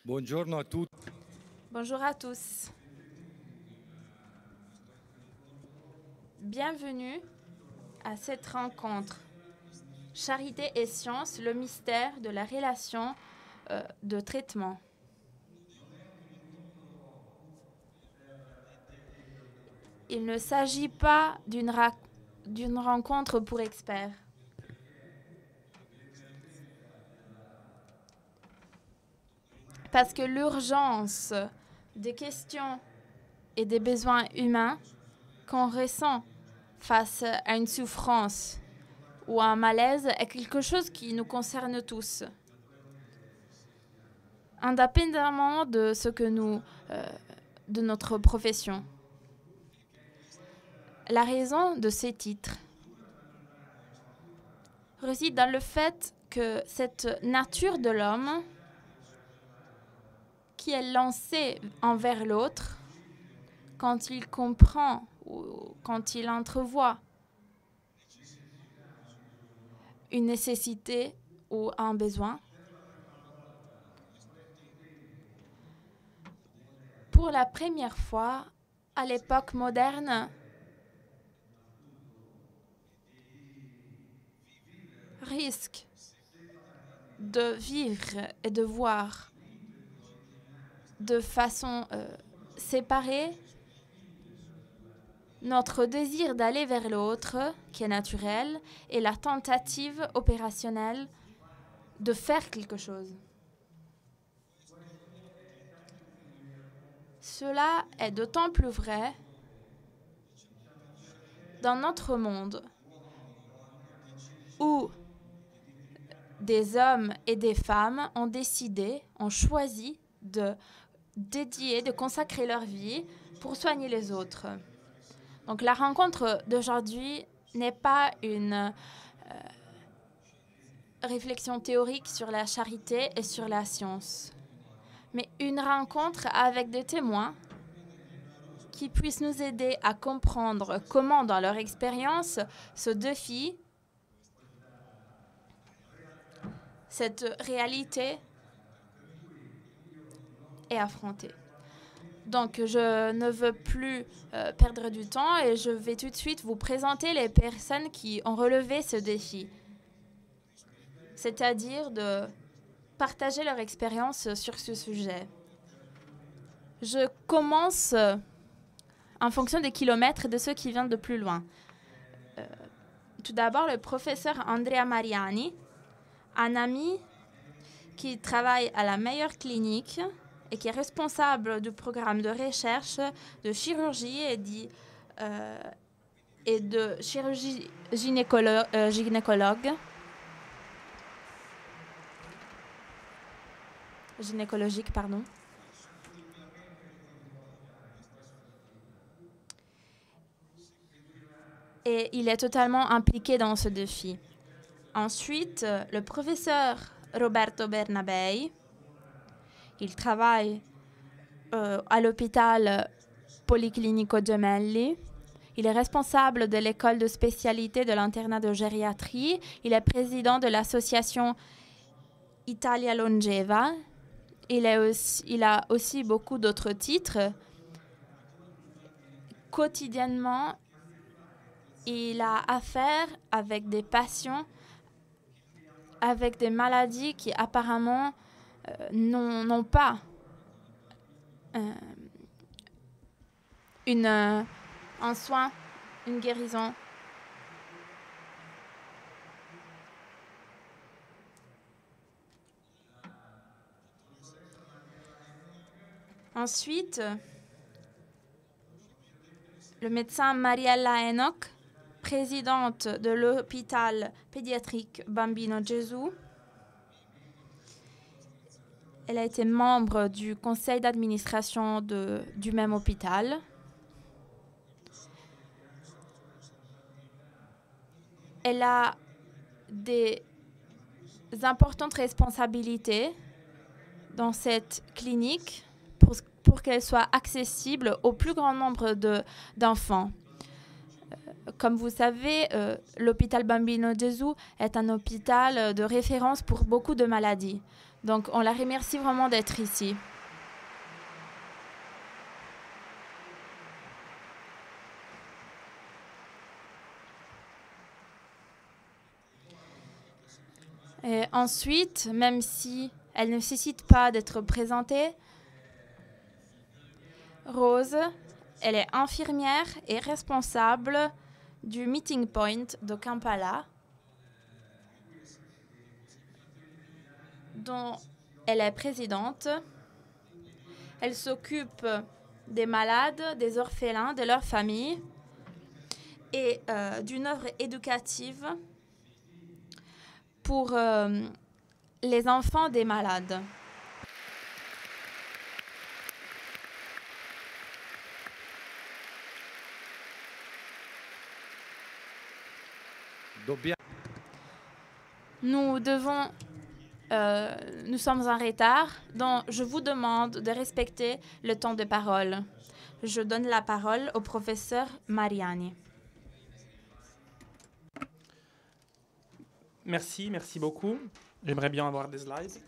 Buongiorno a tutti. Bonjour à tous. Bienvenue à cette rencontre. Charité et science, le mystère de la relation de traitement. Il ne s'agit pas d'une rencontre pour experts. Parce que l'urgence des questions et des besoins humains qu'on ressent face à une souffrance ou à un malaise est quelque chose qui nous concerne tous. Indépendamment de ce que de notre profession. La raison de ces titres réside dans le fait que cette nature de l'homme qui est lancée envers l'autre, quand il comprend ou quand il entrevoit une nécessité ou un besoin, pour la première fois à l'époque moderne, risque de vivre et de voir de façon séparée notre désir d'aller vers l'autre, qui est naturel, et la tentative opérationnelle de faire quelque chose. Cela est d'autant plus vrai dans notre monde où des hommes et des femmes ont décidé, ont choisi de dédier, de consacrer leur vie pour soigner les autres. Donc la rencontre d'aujourd'hui n'est pas une réflexion théorique sur la charité et sur la science, mais une rencontre avec des témoins qui puissent nous aider à comprendre comment, dans leur expérience, ce défi, cette réalité est affrontée. Donc, je ne veux plus perdre du temps et je vais tout de suite vous présenter les personnes qui ont relevé ce défi, c'est-à-dire de partager leur expérience sur ce sujet. Je commence en fonction des kilomètres de ceux qui viennent de plus loin. Tout d'abord, le professeur Andrea Mariani, un ami qui travaille à la Mayo Clinic et qui est responsable du programme de recherche de chirurgie et de chirurgie gynécologique, pardon. Et il est totalement impliqué dans ce défi. Ensuite, le professeur Roberto Bernabei, il travaille à l'hôpital Policlinico Gemelli. Il est responsable de l'école de spécialité de l'internat de gériatrie. Il est président de l'association Italia Longeva. Il a aussi beaucoup d'autres titres. Quotidiennement, il a affaire avec des patients avec des maladies qui apparemment n'ont pas un soin, une guérison. Ensuite, le médecin Mariella Enoch, présidente de l'hôpital pédiatrique Bambino Gesù. Elle a été membre du conseil d'administration du même hôpital. Elle a des importantes responsabilités dans cette clinique pour qu'elle soit accessible au plus grand nombre d'enfants. Comme vous savez, l'hôpital Bambino Gesù est un hôpital de référence pour beaucoup de maladies. Donc, on la remercie vraiment d'être ici. Et ensuite, même si elle ne nécessite pas d'être présentée, Rose, elle est infirmière et responsable du Meeting Point de Kampala, dont elle est présidente. Elle s'occupe des malades, des orphelins, de leurs familles et d'une œuvre éducative pour les enfants des malades. Nous sommes en retard, donc je vous demande de respecter le temps de parole. Je donne la parole au professeur Mariani. Merci beaucoup. J'aimerais bien avoir des slides.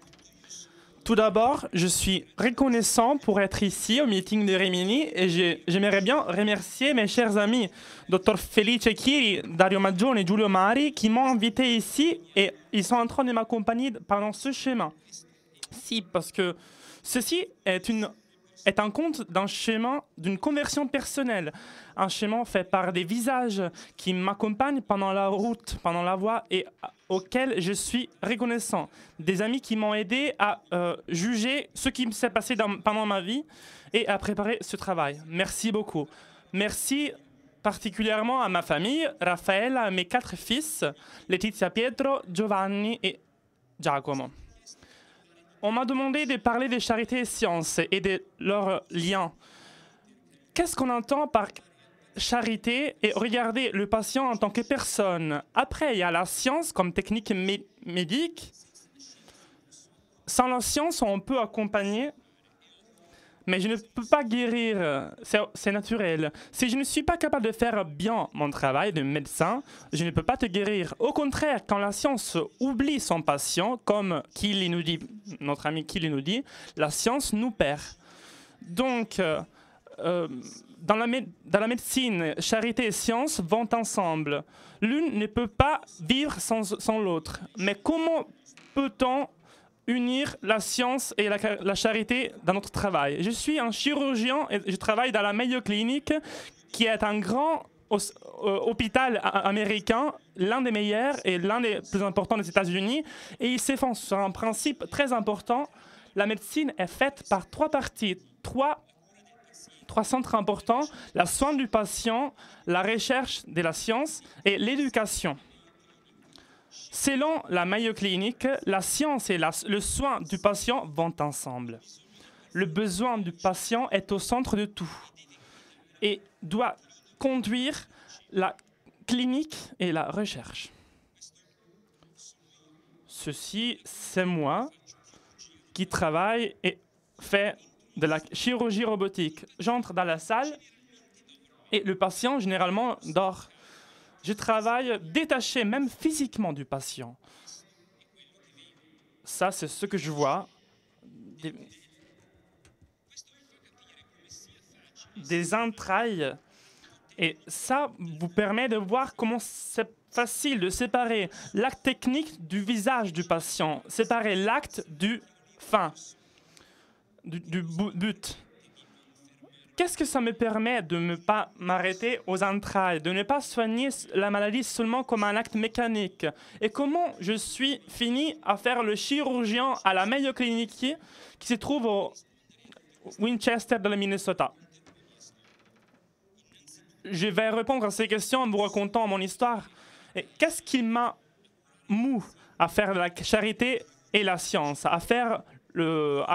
Tout d'abord, je suis reconnaissant pour être ici au meeting de Rimini et j'aimerais bien remercier mes chers amis Dr Felice Chiri, Dario Maggione et Giulio Mari qui m'ont invité ici et ils sont en train de m'accompagner pendant ce schéma. Si, parce que ceci est un conte d'un schéma d'une conversion personnelle, un schéma fait par des visages qui m'accompagnent pendant la route, pendant la voie et auxquels je suis reconnaissant. Des amis qui m'ont aidé à juger ce qui s'est passé pendant ma vie et à préparer ce travail. Merci beaucoup. Merci particulièrement à ma famille, Raffaella, à mes 4 fils, Letizia, Pietro, Giovanni et Giacomo. On m'a demandé de parler des charités et sciences et de leurs liens. Qu'est-ce qu'on entend par charité et regarder le patient en tant que personne? Après, il y a la science comme technique médique. Sans la science, on peut accompagner, mais je ne peux pas guérir, c'est naturel. Si je ne suis pas capable de faire bien mon travail de médecin, je ne peux pas te guérir. Au contraire, quand la science oublie son patient, comme Killy nous dit, notre ami Killy nous dit, la science nous perd. Donc, dans la médecine, charité et science vont ensemble. L'une ne peut pas vivre sans l'autre. Mais comment peut-on unir la science et la charité dans notre travail? Je suis un chirurgien et je travaille dans la Mayo Clinic, qui est un grand hôpital américain, l'un des meilleurs et l'un des plus importants des États-Unis. Et il s'effondre sur un principe très important. La médecine est faite par 3 parties, trois centres importants: la soin du patient, la recherche de la science et l'éducation. Selon la Mayo Clinic, la science et le soin du patient vont ensemble. Le besoin du patient est au centre de tout et doit conduire la clinique et la recherche. Ceci, c'est moi qui travaille et fait de la chirurgie robotique. J'entre dans la salle et le patient généralement dort. Je travaille détaché même physiquement du patient. Ça, c'est ce que je vois. Des entrailles. Et ça vous permet de voir comment c'est facile de séparer l'acte technique du visage du patient, séparer l'acte du fin, du but. Qu'est-ce que ça me permet de ne pas m'arrêter aux entrailles, de ne pas soigner la maladie seulement comme un acte mécanique? Et comment je suis fini à faire le chirurgien à la Mayo Clinic qui se trouve au Winchester dans le Minnesota? Je vais répondre à ces questions en vous racontant mon histoire. Et qu'est-ce qui m'a mou à faire la charité et la science, à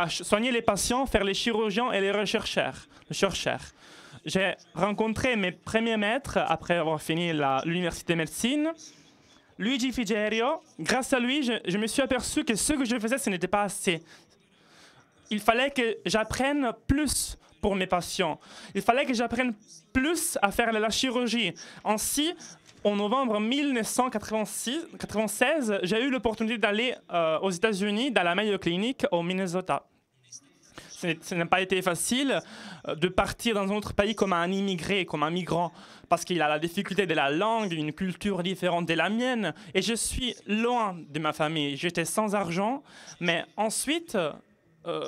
soigner les patients, faire les chirurgiens et les chercheurs. J'ai rencontré mes premiers maîtres après avoir fini l'université de médecine. Luigi Figerio, grâce à lui, je me suis aperçu que ce que je faisais, ce n'était pas assez. Il fallait que j'apprenne plus pour mes patients. Il fallait que j'apprenne plus à faire la chirurgie. Ainsi, en novembre 1996, j'ai eu l'opportunité d'aller aux États-Unis, dans la Mayo Clinic au Minnesota. Ce n'a pas été facile de partir dans un autre pays comme un immigré, comme un migrant, parce qu'il a la difficulté de la langue, une culture différente de la mienne, et je suis loin de ma famille. J'étais sans argent, mais ensuite,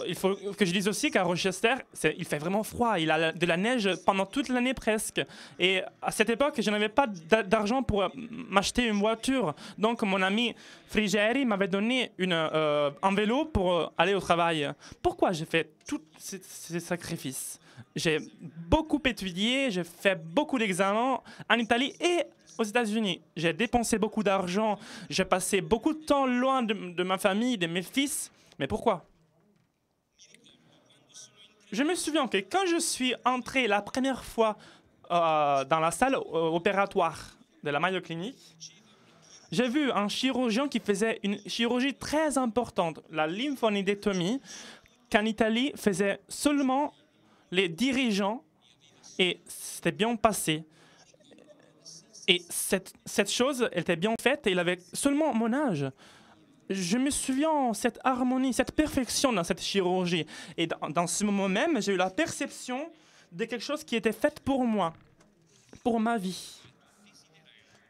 il faut que je dise aussi qu'à Rochester, il fait vraiment froid. Il a de la neige pendant toute l'année presque. Et à cette époque, je n'avais pas d'argent pour m'acheter une voiture. Donc, mon ami Frigeri m'avait donné un vélo pour aller au travail. Pourquoi j'ai fait tous ces sacrifices? J'ai beaucoup étudié, j'ai fait beaucoup d'examens en Italie et aux États-Unis. J'ai dépensé beaucoup d'argent, j'ai passé beaucoup de temps loin de ma famille, de mes fils. Mais pourquoi? Je me souviens que quand je suis entré la première fois dans la salle opératoire de la Mayo Clinic, j'ai vu un chirurgien qui faisait une chirurgie très importante, la lymphonoïdectomie, qu'en Italie faisait seulement les dirigeants, et c'était bien passé. Et cette chose, elle était bien faite et il avait seulement mon âge. Je me souviens cette harmonie, cette perfection dans cette chirurgie. Et dans ce moment même, j'ai eu la perception de quelque chose qui était fait pour moi, pour ma vie.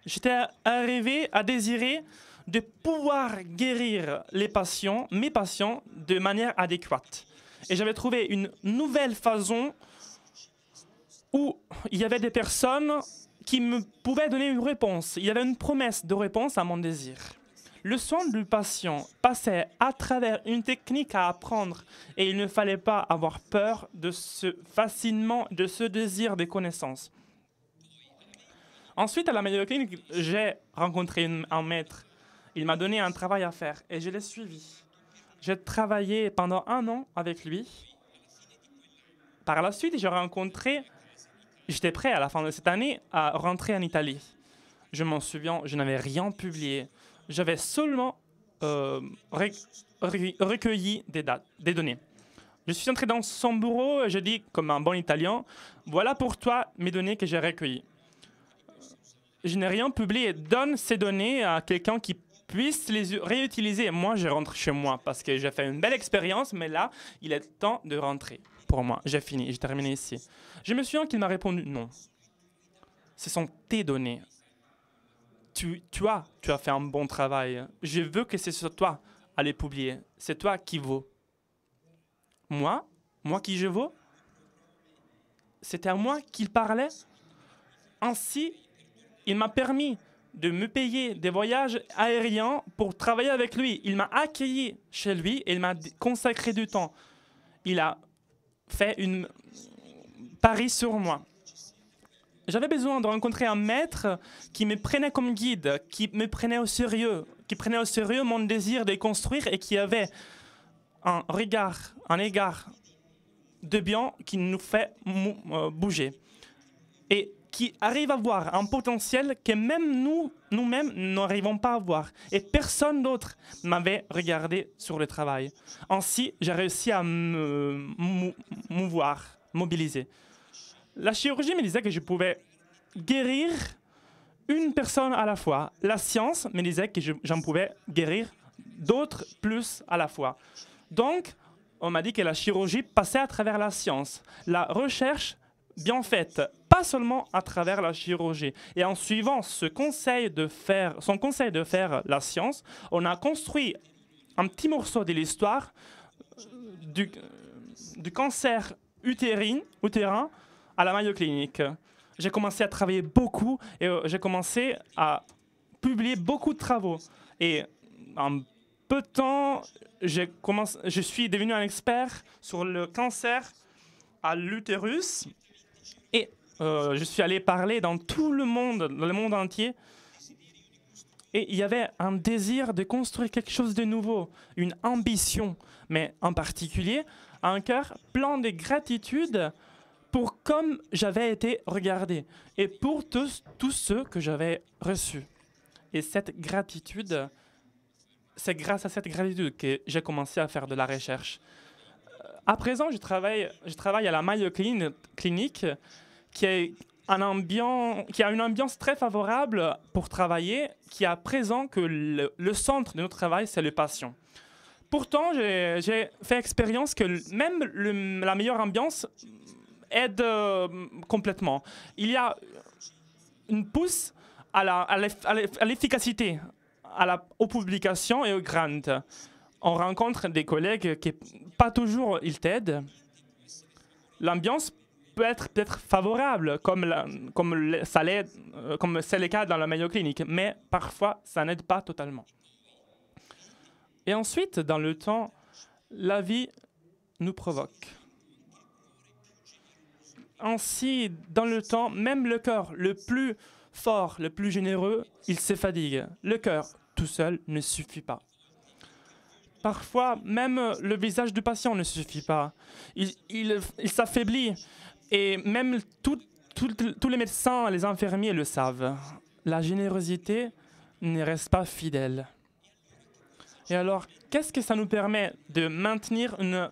J'étais arrivé à désirer de pouvoir guérir les patients, mes patients, de manière adéquate. Et j'avais trouvé une nouvelle façon où il y avait des personnes qui me pouvaient donner une réponse. Il y avait une promesse de réponse à mon désir. Le soin du patient passait à travers une technique à apprendre et il ne fallait pas avoir peur de ce fascinement, de ce désir de connaissance. Ensuite, à la Mayo Clinic, j'ai rencontré un maître. Il m'a donné un travail à faire et je l'ai suivi. J'ai travaillé pendant 1 an avec lui. Par la suite, j'étais prêt à la fin de cette année à rentrer en Italie. Je m'en souviens, je n'avais rien publié. J'avais seulement recueilli des données. Je suis entré dans son bureau et je dis, comme un bon Italien, voilà pour toi mes données que j'ai recueillies. Je n'ai rien publié. Donne ces données à quelqu'un qui puisse les réutiliser. Moi, je rentre chez moi parce que j'ai fait une belle expérience, mais là, il est temps de rentrer. Pour moi, j'ai fini, j'ai terminé ici. Je me souviens qu'il m'a répondu non. Ce sont tes données. Tu as fait un bon travail. Je veux que ce soit toi à les publier. C'est toi qui vaux. Moi qui je vaux? C'était à moi qu'il parlait. Ainsi, il m'a permis de me payer des voyages aériens pour travailler avec lui. Il m'a accueilli chez lui et il m'a consacré du temps. Il a fait une pari sur moi. J'avais besoin de rencontrer un maître qui me prenait comme guide, qui me prenait au sérieux, qui prenait au sérieux mon désir de construire et qui avait un égard de bien qui nous fait bouger. Et qui arrive à voir un potentiel que même nous-mêmes n'arrivons pas à voir. Et personne d'autre m'avait regardé sur le travail. Ainsi, j'ai réussi à me mouvoir, mobiliser. La chirurgie me disait que je pouvais guérir une personne à la fois. La science me disait que j'en pouvais guérir d'autres plus à la fois. Donc, on m'a dit que la chirurgie passait à travers la science. La recherche bien faite, pas seulement à travers la chirurgie. Et en suivant son conseil de faire la science, on a construit un petit morceau de l'histoire du cancer utérin à la Mayo Clinic. J'ai commencé à travailler beaucoup et j'ai commencé à publier beaucoup de travaux. Et en peu de temps, je suis devenu un expert sur le cancer à l'utérus. Et je suis allé parler dans tout le monde entier. Et il y avait un désir de construire quelque chose de nouveau, une ambition, mais en particulier un cœur plein de gratitude pour comme j'avais été regardé et pour tous ceux que j'avais reçus. Et cette gratitude, c'est grâce à cette gratitude que j'ai commencé à faire de la recherche. À présent, je travaille à la Mayo Clinic, qui a une ambiance très favorable pour travailler, qui est à présent que le centre de notre travail, c'est le patient. Pourtant, j'ai fait expérience que même la meilleure ambiance aide complètement. Il y a une pousse à l'efficacité, aux publications et aux grants. On rencontre des collègues qui, pas toujours, ils t'aident. L'ambiance peut être peut-être favorable, comme c'est le cas dans la Mayo Clinic, mais parfois, ça n'aide pas totalement. Et ensuite, dans le temps, la vie nous provoque. Ainsi, dans le temps, même le cœur le plus fort, le plus généreux, il se fatigue. Le cœur, tout seul, ne suffit pas. Parfois, même le visage du patient ne suffit pas. Il s'affaiblit. Et même tous les médecins, les infirmiers le savent. La générosité ne reste pas fidèle. Et alors, qu'est-ce que ça nous permet de maintenir une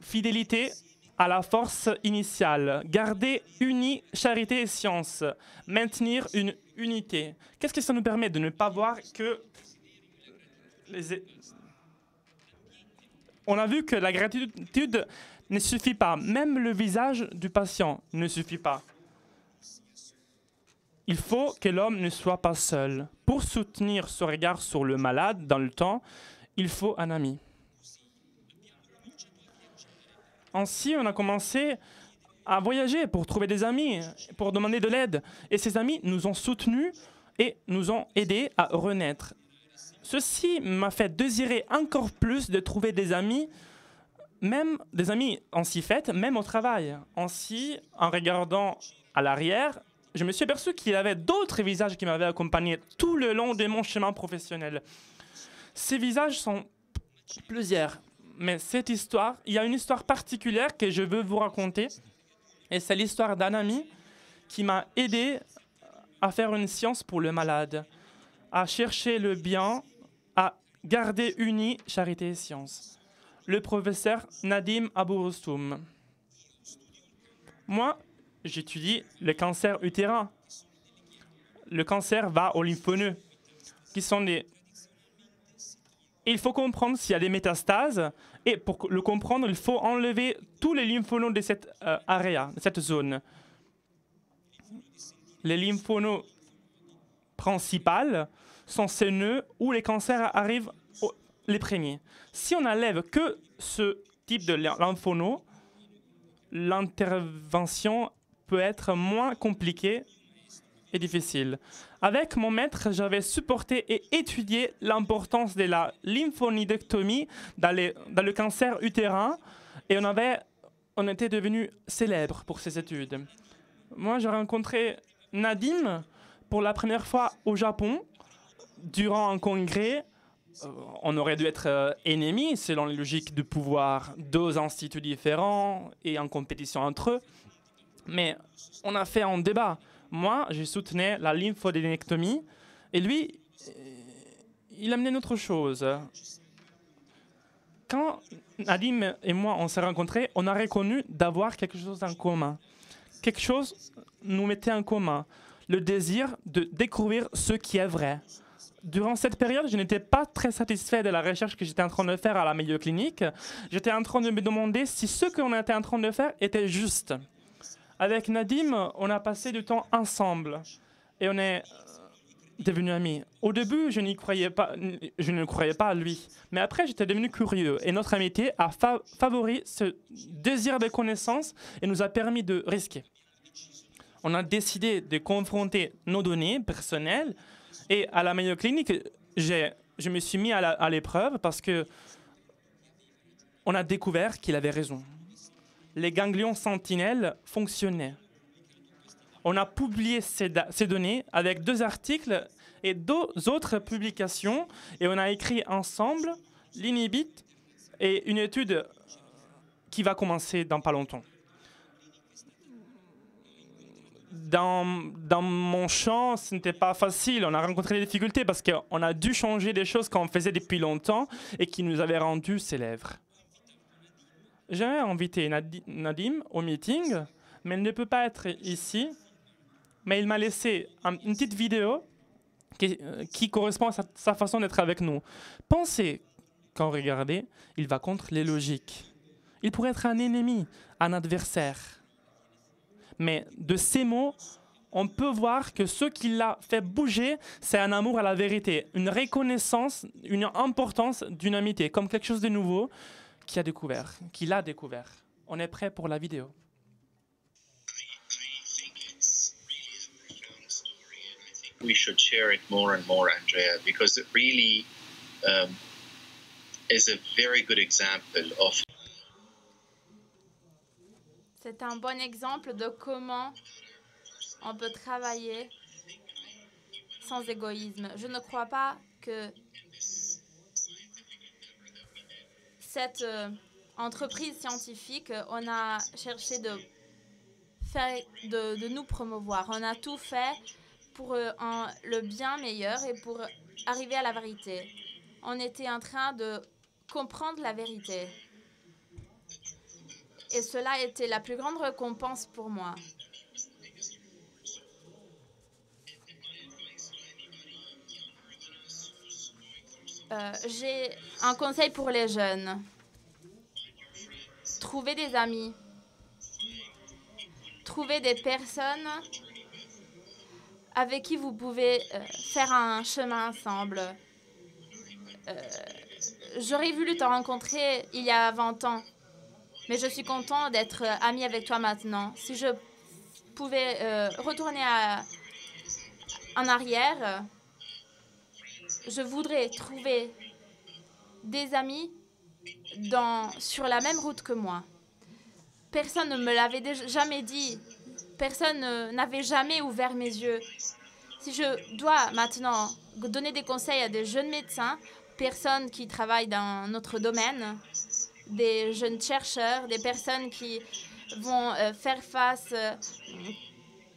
fidélité à la force initiale, garder unis charité et science, maintenir une unité? Qu'est-ce que ça nous permet de ne pas voir que On a vu que la gratitude ne suffit pas. Même le visage du patient ne suffit pas. Il faut que l'homme ne soit pas seul. Pour soutenir ce regard sur le malade dans le temps, il faut un ami. Ainsi, on a commencé à voyager pour trouver des amis, pour demander de l'aide. Et ces amis nous ont soutenus et nous ont aidés à renaître. Ceci m'a fait désirer encore plus de trouver des amis, même des amis ainsi faits, même au travail. Ainsi, en regardant à l'arrière, je me suis aperçu qu'il y avait d'autres visages qui m'avaient accompagné tout le long de mon chemin professionnel. Ces visages sont plusieurs, mais il y a une histoire particulière que je veux vous raconter, et c'est l'histoire d'un ami qui m'a aidé à faire une science pour le malade, à chercher le bien, à garder unis charité et science. Le professeur Nadim Abou-Rostoum. Moi, j'étudie le cancer utérin. Le cancer va aux lymphonodes, qui sont des... Il faut comprendre s'il y a des métastases, et pour le comprendre, il faut enlever tous les lymphonodes de cette area, de cette zone. Les lymphonodes principales sont ces nœuds où les cancers arrivent les premiers. Si on n'enlève que ce type de lymphonodes, l'intervention peut être moins compliquée et difficile. Avec mon maître, j'avais supporté et étudié l'importance de la lymphonidectomie dans le cancer utérin, et on était devenus célèbres pour ces études. Moi, j'ai rencontré Nadim pour la première fois au Japon, durant un congrès. On aurait dû être ennemis selon les logiques du pouvoir, deux instituts différents et en compétition entre eux. Mais on a fait un débat. Moi, je soutenais la lymphodénectomie et lui, il amenait une autre chose. Quand Nadim et moi, on s'est rencontrés, on a reconnu d'avoir quelque chose en commun. Quelque chose nous mettait en commun. Le désir de découvrir ce qui est vrai. Durant cette période, je n'étais pas très satisfait de la recherche que j'étais en train de faire à la Mayo Clinic. J'étais en train de me demander si ce qu'on était en train de faire était juste. Avec Nadim, on a passé du temps ensemble et on est devenus amis. Au début, je ne croyais pas à lui, mais après, j'étais devenu curieux et notre amitié a favorisé ce désir de connaissance et nous a permis de risquer. On a décidé de confronter nos données personnelles et à la Mayo Clinic, je me suis mis à l'épreuve parce que on a découvert qu'il avait raison. Les ganglions sentinelles fonctionnaient. On a publié ces données avec 2 articles et 2 autres publications et on a écrit ensemble l'INHIBIT et une étude qui va commencer dans pas longtemps. Dans mon champ, ce n'était pas facile. On a rencontré des difficultés parce qu'on a dû changer des choses qu'on faisait depuis longtemps et qui nous avaient rendus célèbres. J'aimerais inviter Nadim au meeting, mais elle ne peut pas être ici. Mais il m'a laissé une petite vidéo qui correspond à sa façon d'être avec nous. Pensez, quand regardez, il va contre les logiques. Il pourrait être un ennemi, un adversaire. Mais de ces mots, on peut voir que ce qui l'a fait bouger, c'est un amour à la vérité, une reconnaissance, une importance d'une amitié, comme quelque chose de nouveau qu'il a découvert. On est prêt pour la vidéo. We should share it more and more, Andrea, because it really is a very good example of. C'est un bon exemple de comment on peut travailler sans égoïsme. Je ne crois pas que cette entreprise scientifique, on a cherché de nous promouvoir. On a tout fait pour le bien meilleur et pour arriver à la vérité. On était en train de comprendre la vérité. Et cela a été la plus grande récompense pour moi. J'ai un conseil pour les jeunes. Trouvez des amis. Trouvez des personnes avec qui vous pouvez faire un chemin ensemble. J'aurais voulu te rencontrer il y a 20 ans, mais je suis content d'être amie avec toi maintenant. Si je pouvais retourner en arrière, je voudrais trouver des amis sur la même route que moi. Personne ne me l'avait jamais dit. Personne n'avait jamais ouvert mes yeux. Si je dois maintenant donner des conseils à des jeunes médecins, personnes qui travaillent dans notre domaine, des jeunes chercheurs, des personnes qui vont faire face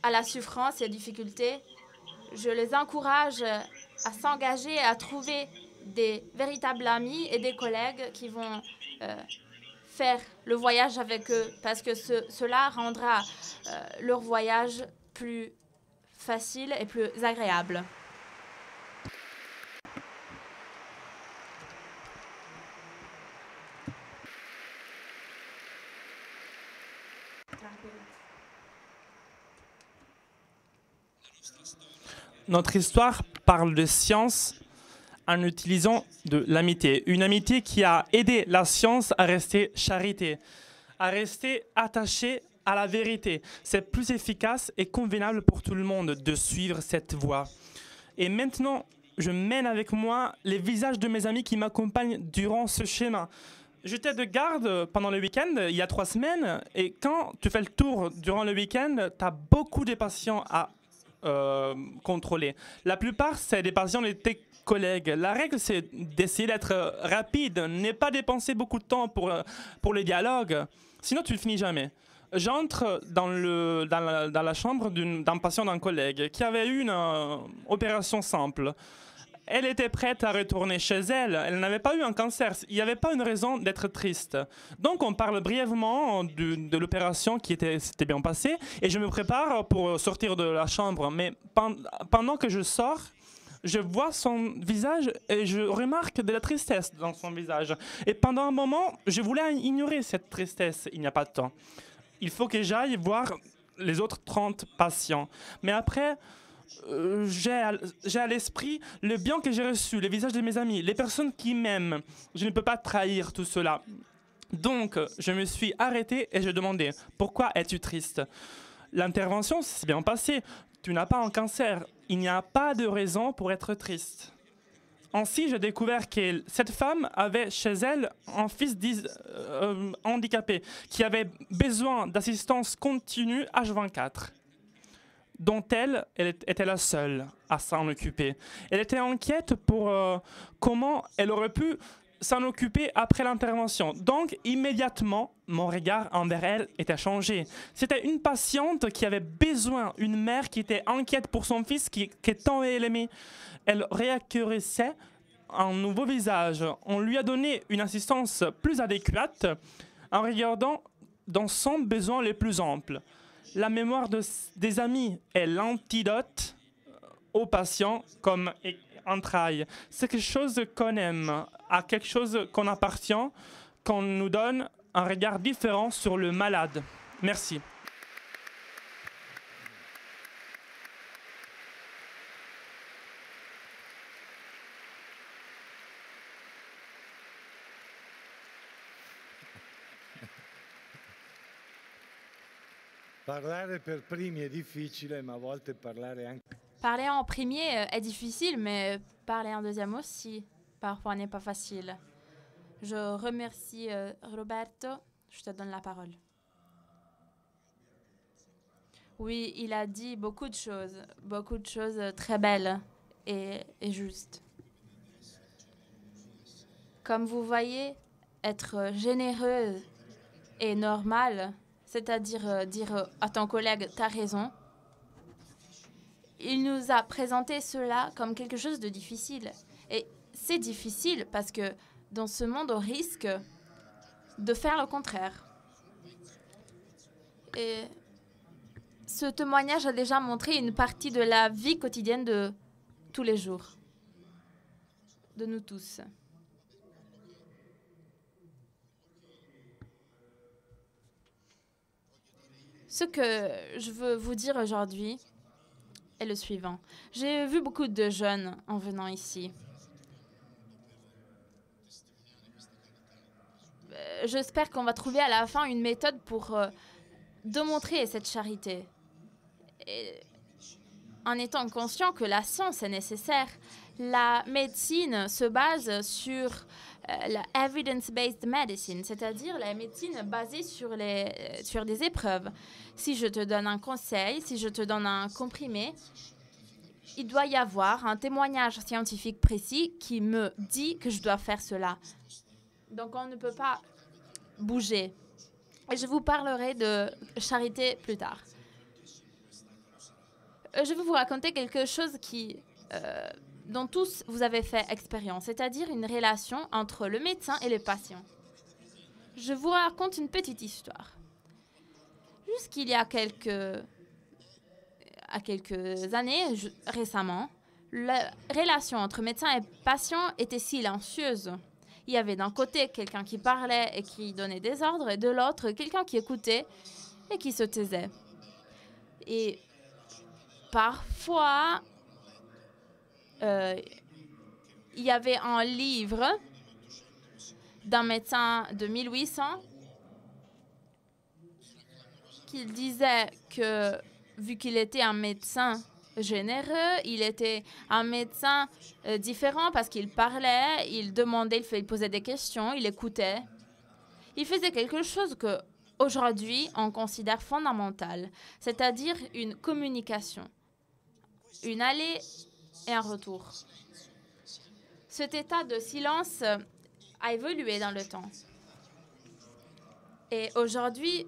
à la souffrance et aux difficultés, je les encourage à s'engager, à trouver des véritables amis et des collègues qui vont faire le voyage avec eux, parce que cela rendra leur voyage plus facile et plus agréable. Notre histoire parle de science en utilisant de l'amitié. Une amitié qui a aidé la science à rester charité, à rester attachée à la vérité. C'est plus efficace et convenable pour tout le monde de suivre cette voie. Et maintenant, je mène avec moi les visages de mes amis qui m'accompagnent durant ce chemin. J'étais de garde pendant le week-end, il y a 3 semaines, et quand tu fais le tour durant le week-end, tu as beaucoup de patients à contrôler. La plupart, c'est des patients de tes collègues. La règle, c'est d'essayer d'être rapide, ne pas dépenser beaucoup de temps pour le dialogue, sinon tu ne finis jamais. J'entre dans la chambre d'un patient d'un collègue qui avait eu une opération simple. Elle était prête à retourner chez elle. Elle n'avait pas eu un cancer. Il n'y avait pas une raison d'être triste. Donc, on parle brièvement de l'opération qui s'était bien passée. Et je me prépare pour sortir de la chambre. Mais pendant que je sors, je vois son visage et je remarque de la tristesse dans son visage. Et pendant un moment, je voulais ignorer cette tristesse. Il n'y a pas de temps. Il faut que j'aille voir les autres 30 patients. Mais après, j'ai à l'esprit le bien que j'ai reçu, les visages de mes amis, les personnes qui m'aiment. Je ne peux pas trahir tout cela. Donc, je me suis arrêté et je demandais « Pourquoi es-tu triste ?» L'intervention s'est bien passée. Tu n'as pas un cancer. Il n'y a pas de raison pour être triste. Ainsi, j'ai découvert que cette femme avait chez elle un fils handicapé qui avait besoin d'assistance continue H24. Dont elle était la seule à s'en occuper. Elle était inquiète pour comment elle aurait pu s'en occuper après l'intervention. Donc, immédiatement, mon regard envers elle était changé. C'était une patiente qui avait besoin, une mère qui était inquiète pour son fils qui tant elle aimait. Elle réaccueillissait un nouveau visage. On lui a donné une assistance plus adéquate. en regardant dans son besoin les plus amples. La mémoire des amis est l'antidote aux patients comme entrailles. C'est quelque chose qu'on aime, à quelque chose qu'on appartient, qu'on nous donne un regard différent sur le malade. Merci. Parlare per primi è difficile, ma a volte parlare anche... Parler en premier est difficile, mais parler en deuxième aussi, parfois n'est pas facile. Je remercie Roberto. Je te donne la parole. Oui, il a dit beaucoup de choses très belles et justes. Comme vous voyez, être généreux et normal, c'est-à-dire dire à ton collègue « t'as raison », il nous a présenté cela comme quelque chose de difficile. Et c'est difficile parce que dans ce monde, on risque de faire le contraire. Et ce témoignage a déjà montré une partie de la vie quotidienne de tous les jours, de nous tous. Ce que je veux vous dire aujourd'hui est le suivant. J'ai vu beaucoup de jeunes en venant ici. J'espère qu'on va trouver à la fin une méthode pour démontrer cette charité. Et en étant conscient que la science est nécessaire, la médecine se base sur la evidence-based medicine, c'est-à-dire la médecine basée sur des épreuves. Si je te donne un conseil, si je te donne un comprimé, il doit y avoir un témoignage scientifique précis qui me dit que je dois faire cela. Donc on ne peut pas bouger. Et je vous parlerai de charité plus tard. Je vais vous raconter quelque chose dont tous vous avez fait expérience, c'est-à-dire une relation entre le médecin et le patient. Je vous raconte une petite histoire. Jusqu'il y a quelques années, récemment, la relation entre médecin et patient était silencieuse. Il y avait d'un côté quelqu'un qui parlait et qui donnait des ordres, et de l'autre, quelqu'un qui écoutait et qui se taisait. Et parfois, il y avait un livre d'un médecin de 1800 qui disait que, vu qu'il était un médecin généreux, il était un médecin différent parce qu'il parlait, il demandait, il posait des questions, il écoutait. Il faisait quelque chose que aujourd'hui on considère fondamental, c'est-à-dire une communication, une allée et un retour. Cet état de silence a évolué dans le temps. Et aujourd'hui,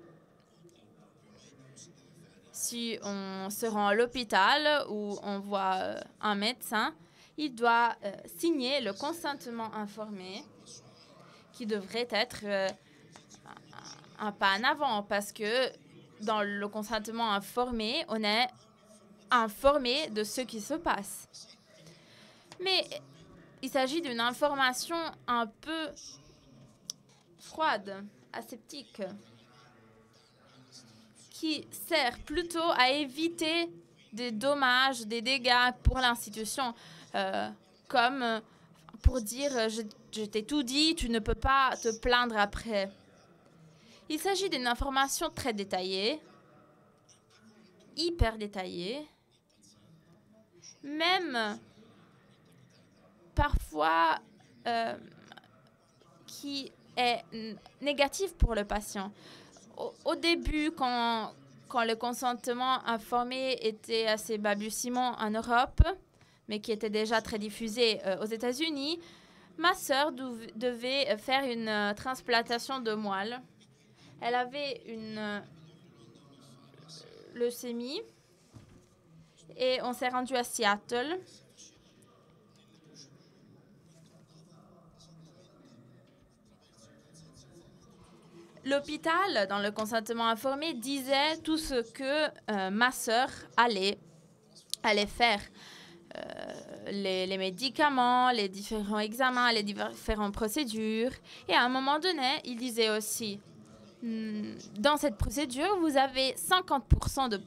si on se rend à l'hôpital ou on voit un médecin, il doit signer le consentement informé qui devrait être un pas en avant parce que dans le consentement informé, on est informé de ce qui se passe. Mais il s'agit d'une information un peu froide, aseptique, qui sert plutôt à éviter des dommages, des dégâts pour l'institution, comme pour dire je t'ai tout dit, tu ne peux pas te plaindre après. Il s'agit d'une information très détaillée, hyper détaillée, même parfois qui est négative pour le patient. Au début, quand le consentement informé était assez balbutiement en Europe, mais qui était déjà très diffusé aux États-Unis, ma sœur devait faire une transplantation de moelle. Elle avait une leucémie et on s'est rendu à Seattle. L'hôpital, dans le consentement informé, disait tout ce que ma sœur allait faire. Les médicaments, les différents examens, les différentes procédures. Et à un moment donné, il disait aussi, dans cette procédure, vous avez 50% de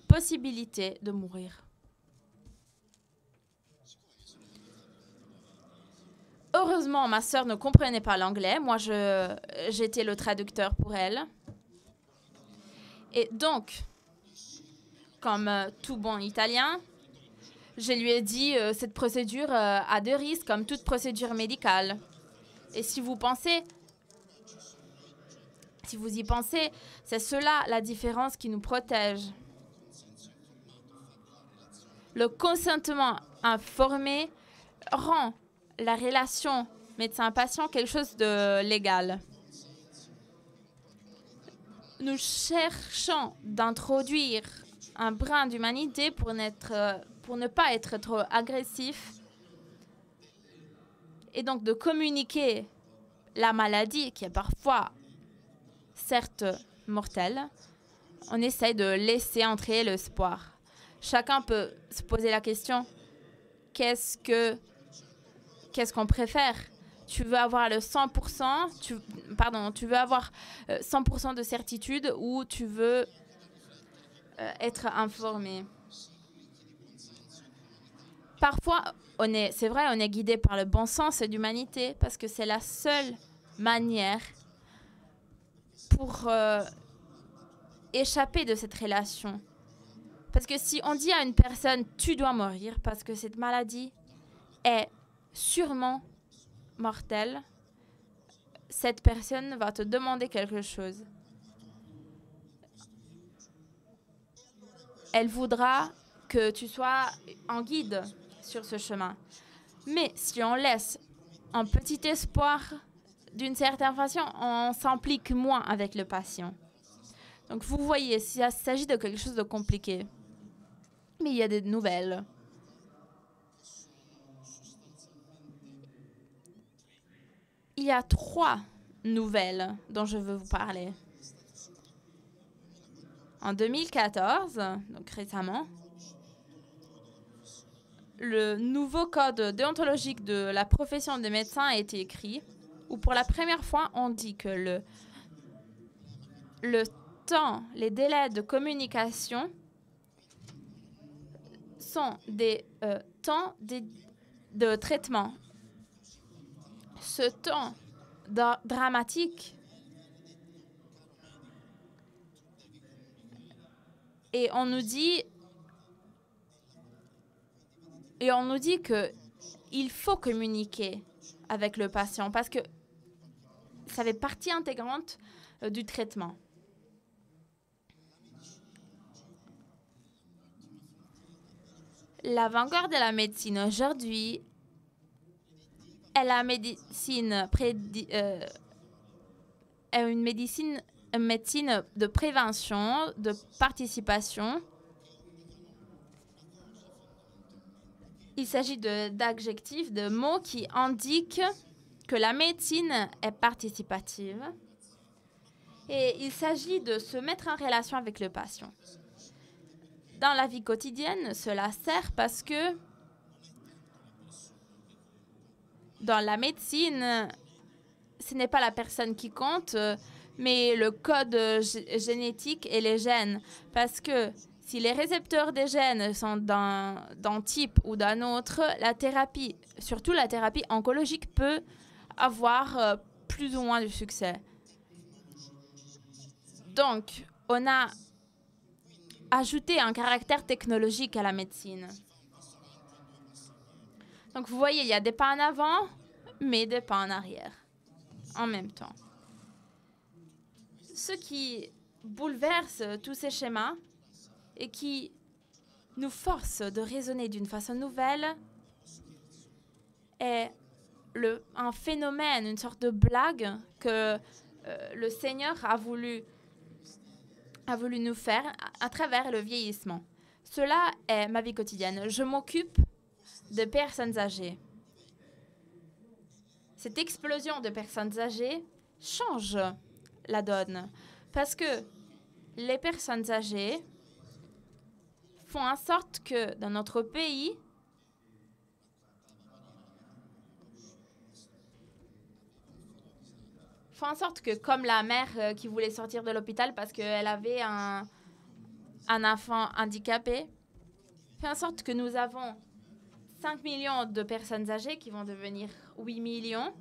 possibilité de mourir. Heureusement, ma sœur ne comprenait pas l'anglais. Moi, j'étais le traducteur pour elle. Et donc, comme tout bon Italien, je lui ai dit cette procédure a des risques, comme toute procédure médicale. Et si vous y pensez, c'est cela la différence qui nous protège. Le consentement informé rend la relation médecin-patient quelque chose de légal. Nous cherchons d'introduire un brin d'humanité pour ne pas être trop agressif et donc de communiquer la maladie qui est parfois certes mortelle. On essaye de laisser entrer l'espoir. Chacun peut se poser la question, qu'est-ce qu'on préfère? Tu veux avoir le 100%, tu veux avoir 100% de certitude ou tu veux être informé? Parfois, c'est vrai, on est guidé par le bon sens et l'humanité parce que c'est la seule manière pour échapper de cette relation. Parce que si on dit à une personne « tu dois mourir » parce que cette maladie est sûrement mortelle, cette personne va te demander quelque chose. Elle voudra que tu sois en guide sur ce chemin. Mais si on laisse un petit espoir, d'une certaine façon, on s'implique moins avec le patient. Donc vous voyez, il s'agit de quelque chose de compliqué. Mais il y a des nouvelles. Il y a 3 nouvelles dont je veux vous parler. En 2014, donc récemment, le nouveau code déontologique de la profession des médecins a été écrit, où pour la première fois, on dit que les délais de communication sont des temps de traitement. Ce temps dramatique et on nous dit que il faut communiquer avec le patient parce que ça fait partie intégrante du traitement. L'avant-garde de la médecine aujourd'hui est une médecine de prévention, de participation. Il s'agit d'adjectifs, de mots qui indiquent que la médecine est participative. Et il s'agit de se mettre en relation avec le patient. Dans la vie quotidienne, cela sert parce que dans la médecine, ce n'est pas la personne qui compte, mais le code génétique et les gènes. Parce que si les récepteurs des gènes sont d'un type ou d'un autre, la thérapie, surtout la thérapie oncologique, peut avoir plus ou moins de succès. Donc, on a ajouté un caractère technologique à la médecine. Donc, vous voyez, il y a des pas en avant, mais des pas en arrière, en même temps. Ce qui bouleverse tous ces schémas et qui nous force de raisonner d'une façon nouvelle est un phénomène, une sorte de blague que le Seigneur a voulu nous faire à travers le vieillissement. Cela est ma vie quotidienne. Je m'occupe de personnes âgées. Cette explosion de personnes âgées change la donne. Parce que les personnes âgées font en sorte que dans notre pays, comme la mère qui voulait sortir de l'hôpital parce qu'elle avait un enfant handicapé, fait en sorte que nous avons 5 millions de personnes âgées qui vont devenir 8 millions.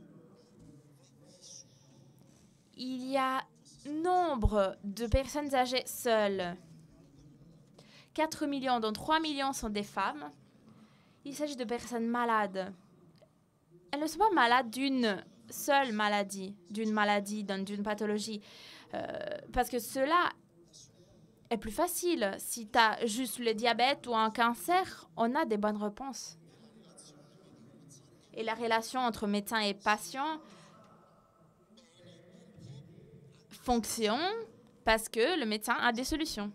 Il y a nombre de personnes âgées seules. 4 millions, dont 3 millions sont des femmes. Il s'agit de personnes malades. Elles ne sont pas malades d'une seule maladie, d'une pathologie. Parce que cela est plus facile. Si tu as juste le diabète ou un cancer, on a des bonnes réponses. Et la relation entre médecin et patient fonctionne parce que le médecin a des solutions.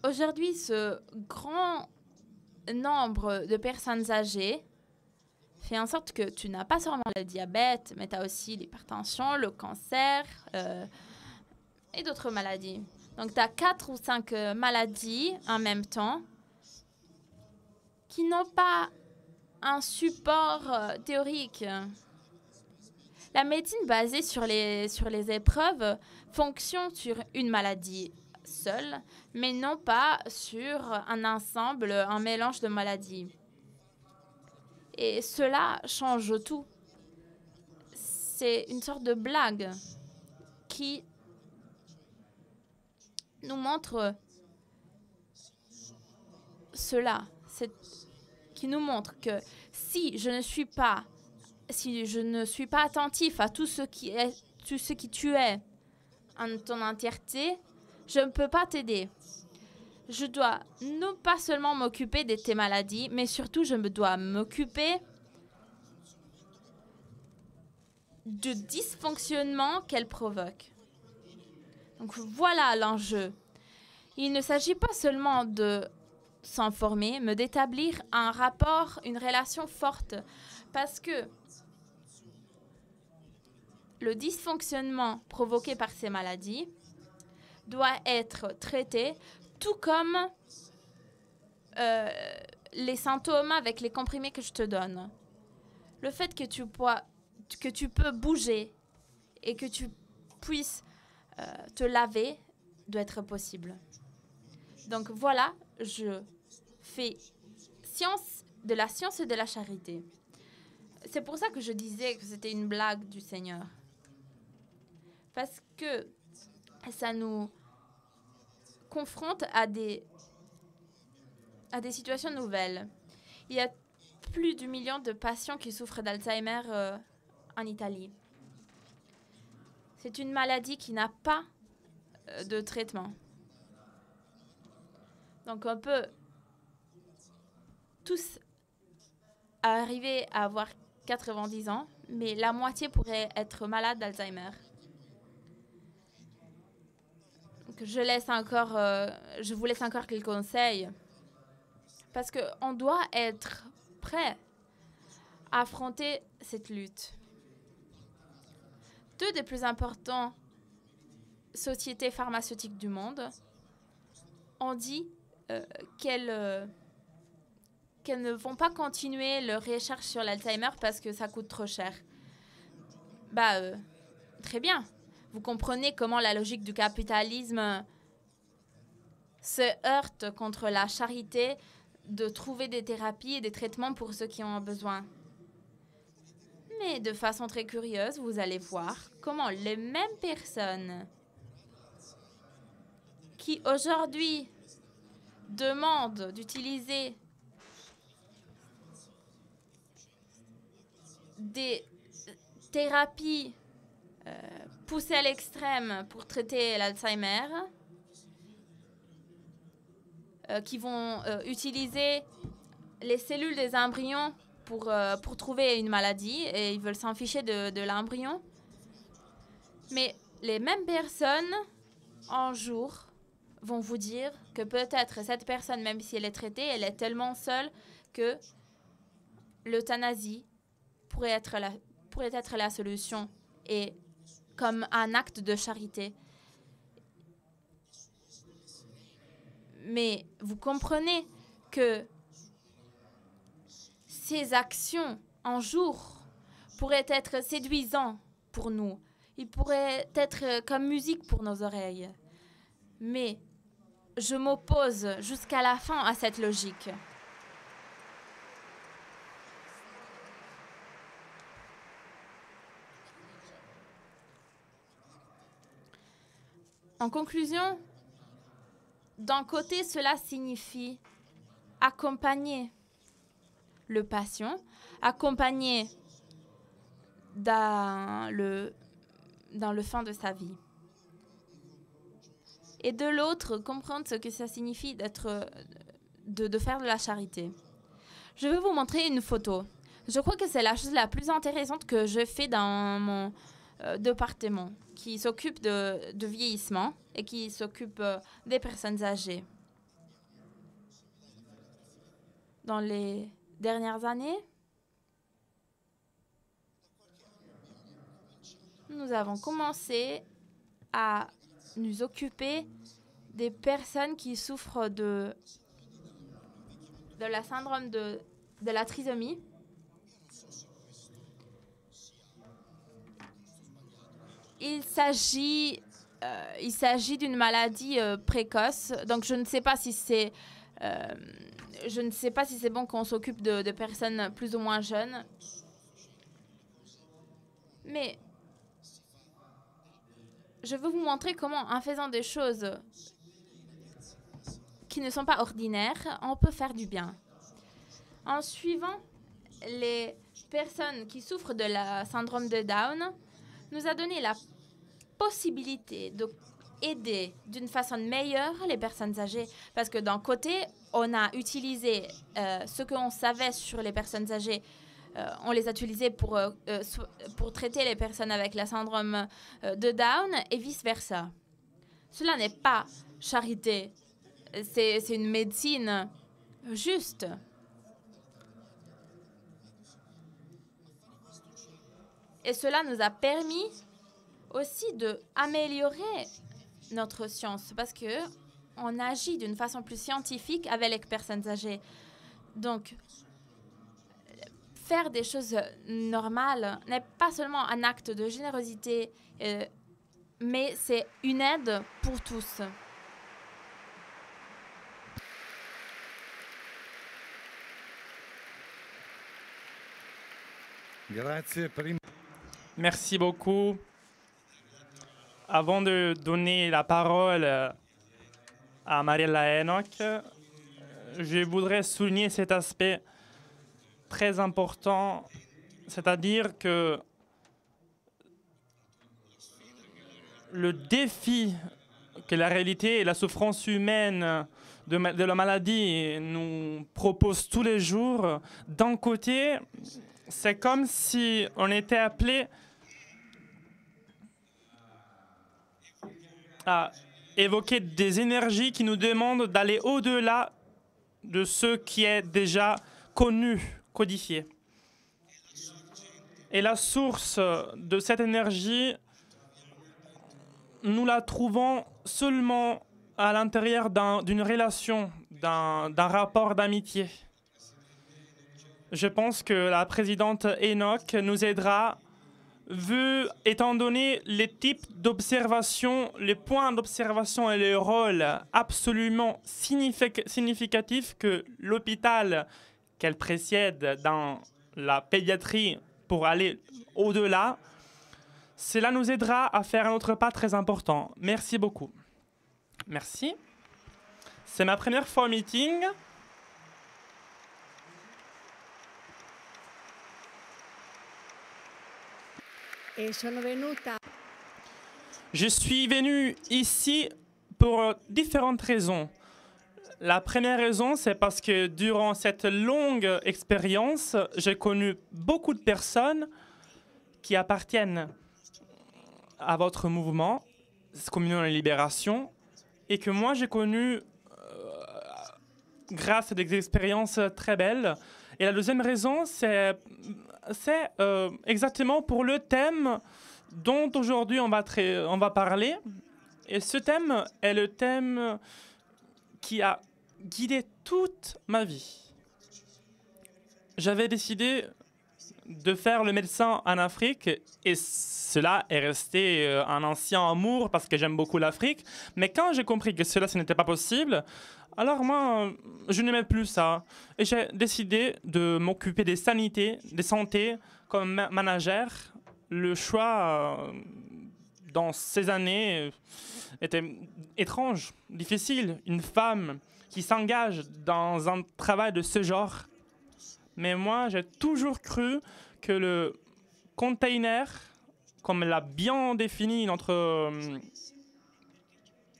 Aujourd'hui, ce grand nombre de personnes âgées fait en sorte que tu n'as pas seulement le diabète, mais tu as aussi l'hypertension, le cancer et d'autres maladies. Donc, tu as 4 ou 5 maladies en même temps qui n'ont pas un support théorique. La médecine basée sur les épreuves fonctionne sur une maladie seule, mais non pas sur un ensemble, un mélange de maladies. Et cela change tout. C'est une sorte de blague qui nous montre cela. Qui nous montre que si je ne suis pas attentif à tout ce qui tu es en ton entièreté, je ne peux pas t'aider. Je dois non pas seulement m'occuper de tes maladies, mais surtout je dois m'occuper du dysfonctionnement qu'elles provoquent. Donc voilà l'enjeu. Il ne s'agit pas seulement de s'informer, mais d'établir un rapport, une relation forte, parce que le dysfonctionnement provoqué par ces maladies doit être traité tout comme les symptômes avec les comprimés que je te donne. Le fait que tu peux bouger et que tu puisses te laver doit être possible. Donc voilà, je fais de la science et de la charité. C'est pour ça que je disais que c'était une blague du Seigneur. Parce que ça nous confronte à des situations nouvelles. Il y a plus d'1 million de patients qui souffrent d'Alzheimer en Italie. C'est une maladie qui n'a pas de traitement. Donc on peut tous arriver à avoir 90 ans, mais la moitié pourrait être malade d'Alzheimer. Donc je vous laisse encore quelques conseils. Parce qu'on doit être prêt à affronter cette lutte. 2 des plus importantes sociétés pharmaceutiques du monde ont dit qu'elles ne vont pas continuer leur recherche sur l'Alzheimer parce que ça coûte trop cher. Très bien. Vous comprenez comment la logique du capitalisme se heurte contre la charité de trouver des thérapies et des traitements pour ceux qui en ont besoin. Mais de façon très curieuse, vous allez voir comment les mêmes personnes qui aujourd'hui demandent d'utiliser des thérapies poussées à l'extrême pour traiter l'Alzheimer, qui vont utiliser les cellules des embryons pour trouver une maladie et ils veulent s'en ficher de l'embryon. Mais les mêmes personnes, un jour, vont vous dire que peut-être cette personne, même si elle est traitée, elle est tellement seule que l'euthanasie pourrait être la solution et comme un acte de charité. Mais vous comprenez que ces actions en jour pourraient être séduisants pour nous. Ils pourraient être comme musique pour nos oreilles. Mais je m'oppose jusqu'à la fin à cette logique. En conclusion, d'un côté, cela signifie accompagner le patient, accompagner dans le fin de sa vie. Et de l'autre, comprendre ce que ça signifie de faire de la charité. Je vais vous montrer une photo. Je crois que c'est la chose la plus intéressante que je fais dans mon département, qui s'occupe de vieillissement et qui s'occupe des personnes âgées. Dans les dernières années, nous avons commencé à nous occuper des personnes qui souffrent de la syndrome de la trisomie. Il s'agit d'une maladie précoce, donc je ne sais pas si c'est bon qu'on s'occupe de personnes plus ou moins jeunes. Mais je veux vous montrer comment, en faisant des choses qui ne sont pas ordinaires, on peut faire du bien. En suivant les personnes qui souffrent de la syndrome de Down, nous a donné la possibilité d'aider d'une façon meilleure les personnes âgées. Parce que d'un côté, on a utilisé ce qu'on savait sur les personnes âgées. On les a utilisés pour traiter les personnes avec la syndrome de Down et vice-versa. Cela n'est pas charité. C'est une médecine juste. Et cela nous a permis aussi d'améliorer notre science parce qu'on agit d'une façon plus scientifique avec les personnes âgées. Donc, faire des choses normales n'est pas seulement un acte de générosité, mais c'est une aide pour tous. Merci beaucoup. Avant de donner la parole à Mariella Enoch, je voudrais souligner cet aspect très important, c'est-à-dire que le défi que la réalité et la souffrance humaine de la maladie nous proposent tous les jours, d'un côté, c'est comme si on était appelé à évoquer des énergies qui nous demandent d'aller au-delà de ce qui est déjà connu, codifié. Et la source de cette énergie, nous la trouvons seulement à l'intérieur d'une relation, d'un rapport d'amitié. Je pense que la présidente Enoch nous aidera, étant donné les types d'observation, les points d'observation et les rôles absolument significatifs que l'hôpital qu'elle précède dans la pédiatrie pour aller au-delà, cela nous aidera à faire un autre pas très important. Merci beaucoup. Merci. C'est ma première fois au meeting. Je suis venu ici pour différentes raisons. La première raison, c'est parce que durant cette longue expérience, j'ai connu beaucoup de personnes qui appartiennent à votre mouvement, Communion et Libération, et que moi j'ai connu grâce à des expériences très belles. Et la deuxième raison, c'est c'est exactement pour le thème dont aujourd'hui on va parler. Et ce thème est le thème qui a guidé toute ma vie. J'avais décidé de faire le médecin en Afrique et cela est resté un ancien amour parce que j'aime beaucoup l'Afrique. Mais quand j'ai compris que ce n'était pas possible, alors moi, je n'aimais plus ça. Et j'ai décidé de m'occuper des santé comme manager. Le choix dans ces années était étrange, difficile. Une femme qui s'engage dans un travail de ce genre. Mais moi, j'ai toujours cru que le container, comme l'a bien défini notre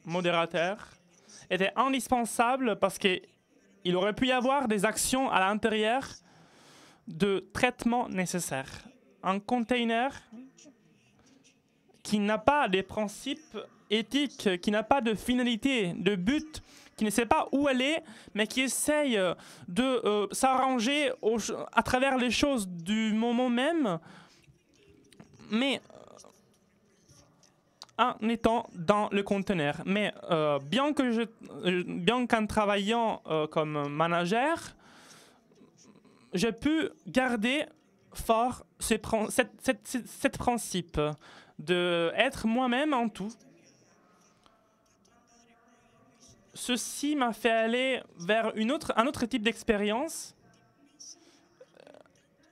modérateur, était indispensable parce qu'il aurait pu y avoir des actions à l'intérieur de traitement nécessaires. Un container qui n'a pas des principes éthiques, qui n'a pas de finalité, de but, qui ne sait pas où aller, mais qui essaye de s'arranger à travers les choses du moment même, mais en étant dans le conteneur. Mais bien qu'en travaillant comme manager, j'ai pu garder fort cette principe d'être moi-même en tout. Ceci m'a fait aller vers un autre type d'expérience,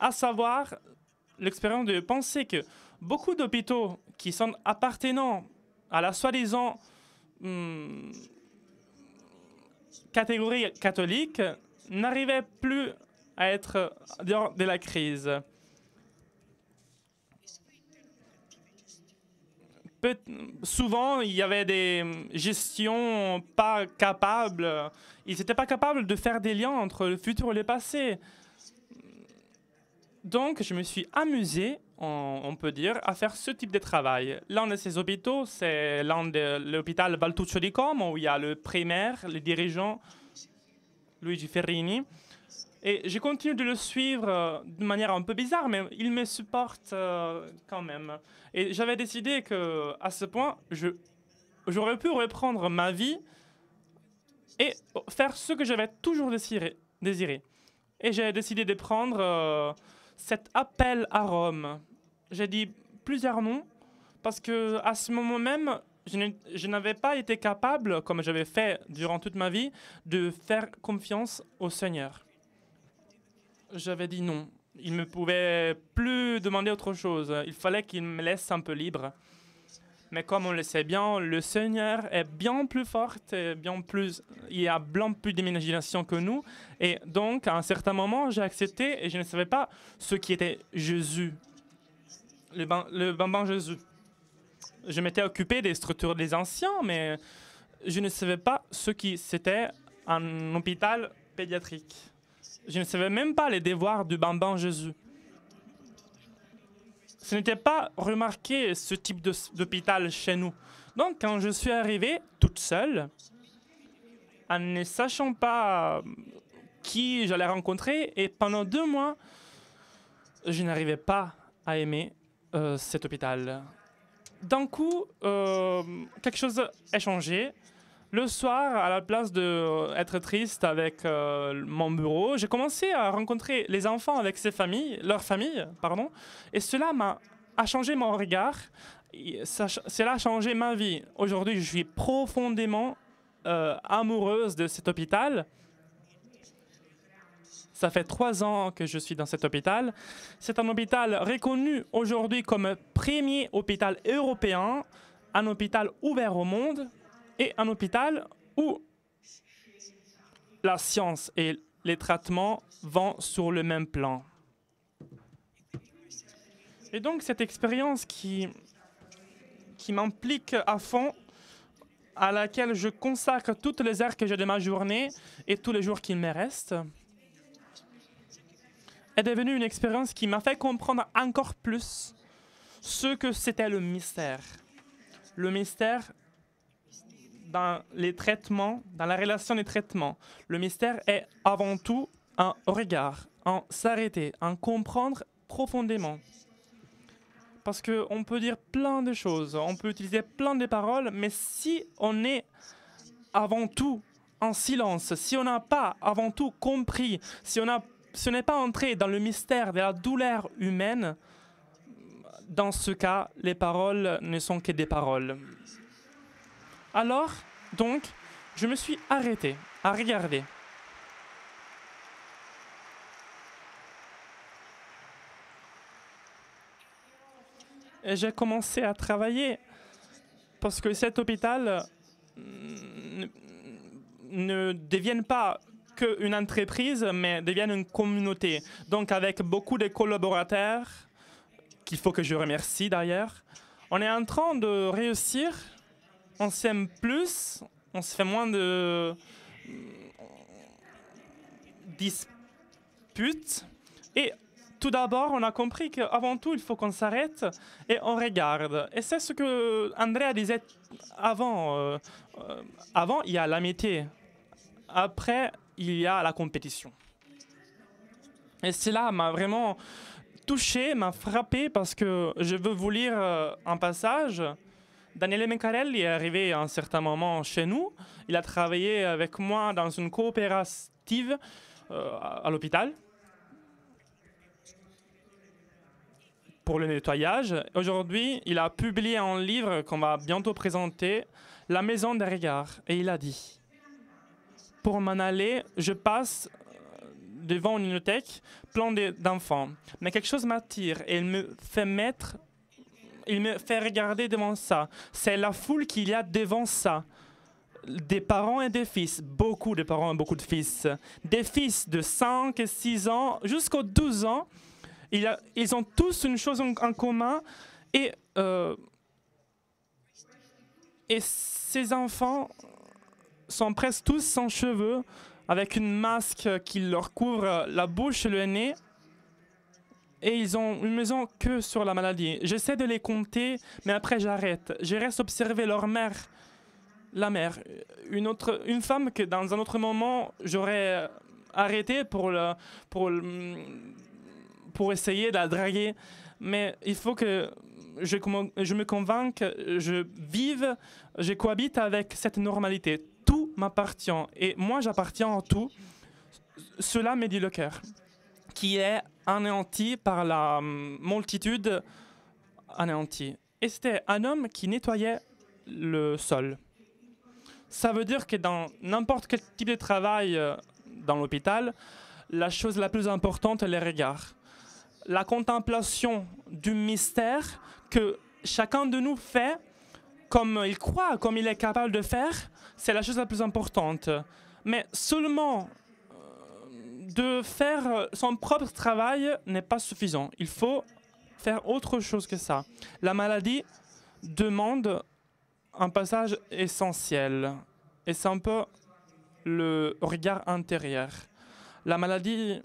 à savoir l'expérience de penser que beaucoup d'hôpitaux qui sont appartenant à la soi-disant catégorie catholique n'arrivaient plus à être dehors de la crise. Souvent, il y avait des gestions pas capables. Ils n'étaient pas capables de faire des liens entre le futur et le passé. Donc, je me suis amusé, on peut dire, à faire ce type de travail. L'un de ces hôpitaux, c'est l'hôpital Baltuccio di Como, où il y a le primaire, le dirigeant Luigi Ferrini. Et je continue de le suivre de manière un peu bizarre, mais il me supporte quand même. Et j'avais décidé qu'à ce point, j'aurais pu reprendre ma vie et faire ce que j'avais toujours désiré. Et j'ai décidé de prendre cet appel à Rome. J'ai dit plusieurs noms parce qu'à ce moment même, je n'avais pas été capable, comme j'avais fait durant toute ma vie, de faire confiance au Seigneur. J'avais dit non. Il ne pouvait plus demander autre chose. Il fallait qu'il me laisse un peu libre. Mais comme on le sait bien, le Seigneur est bien plus fort, il a bien plus d'imagination que nous. Et donc, à un certain moment, j'ai accepté et je ne savais pas ce qui était Jésus, le bambin Jésus. Je m'étais occupé des structures des anciens, mais je ne savais pas ce qui c'était un hôpital pédiatrique. Je ne savais même pas les devoirs du bambin Jésus. Ce n'était pas remarqué ce type d'hôpital chez nous. Donc, quand je suis arrivée toute seule, en ne sachant pas qui j'allais rencontrer, et pendant 2 mois, je n'arrivais pas à aimer cet hôpital. D'un coup, quelque chose a changé. Le soir, à la place d'être triste avec mon bureau, j'ai commencé à rencontrer les enfants avec leurs familles, et cela a changé mon regard. Cela a changé ma vie. Aujourd'hui, je suis profondément amoureuse de cet hôpital. Ça fait 3 ans que je suis dans cet hôpital. C'est un hôpital reconnu aujourd'hui comme premier hôpital européen, un hôpital ouvert au monde, et un hôpital où la science et les traitements vont sur le même plan. Et donc, cette expérience qui m'implique à fond, à laquelle je consacre toutes les heures que j'ai de ma journée et tous les jours qu'il me reste, est devenue une expérience qui m'a fait comprendre encore plus ce que c'était le mystère. Le mystère dans les traitements, dans la relation des traitements. Le mystère est avant tout un regard, un s'arrêter, un comprendre profondément. Parce qu'on peut dire plein de choses, on peut utiliser plein de paroles, mais si on est avant tout en silence, si on n'a pas avant tout compris, si on n'est pas entré dans le mystère de la douleur humaine, dans ce cas, les paroles ne sont que des paroles. Alors, donc, je me suis arrêté à regarder. Et j'ai commencé à travailler parce que cet hôpital ne devienne pas qu'une entreprise, mais devienne une communauté. Donc avec beaucoup de collaborateurs, qu'il faut que je remercie d'ailleurs, on est en train de réussir, on s'aime plus, on se fait moins de disputes. Et tout d'abord, on a compris qu'avant tout, il faut qu'on s'arrête et on regarde. Et c'est ce que Andrea disait avant. Avant, il y a l'amitié. Après, il y a la compétition. Et cela m'a vraiment touché, m'a frappé parce que je veux vous lire un passage. Daniele Mencarelli est arrivé à un certain moment chez nous. Il a travaillé avec moi dans une coopérative à l'hôpital pour le nettoyage. Aujourd'hui, il a publié un livre qu'on va bientôt présenter, La Maison des Regards. Et il a dit, pour m'en aller, je passe devant une bibliothèque plein d'enfants. Mais quelque chose m'attire et il me fait regarder devant ça. C'est la foule qu'il y a devant ça. Des parents et des fils, beaucoup de parents et beaucoup de fils. Des fils de 5 et 6 ans jusqu'aux 12 ans. Ils ont tous une chose en commun et ces enfants sont presque tous sans cheveux, avec une masque qui leur couvre la bouche et le nez. Et ils ont une maison que sur la maladie. J'essaie de les compter, mais après j'arrête. Je reste observer leur mère, la mère. Une femme que dans un autre moment, j'aurais arrêté pour essayer de la draguer. Mais il faut que je me convainque, je vive, je cohabite avec cette normalité. Tout m'appartient et moi j'appartiens à tout. Cela me dit le cœur, qui est anéanti par la multitude anéantie. Et c'était un homme qui nettoyait le sol. Ça veut dire que dans n'importe quel type de travail dans l'hôpital, la chose la plus importante est les regards. La contemplation du mystère que chacun de nous fait comme il croit, comme il est capable de faire, c'est la chose la plus importante. Mais seulement de faire son propre travail n'est pas suffisant. Il faut faire autre chose que ça. La maladie demande un passage essentiel. Et c'est un peu le regard intérieur. La maladie,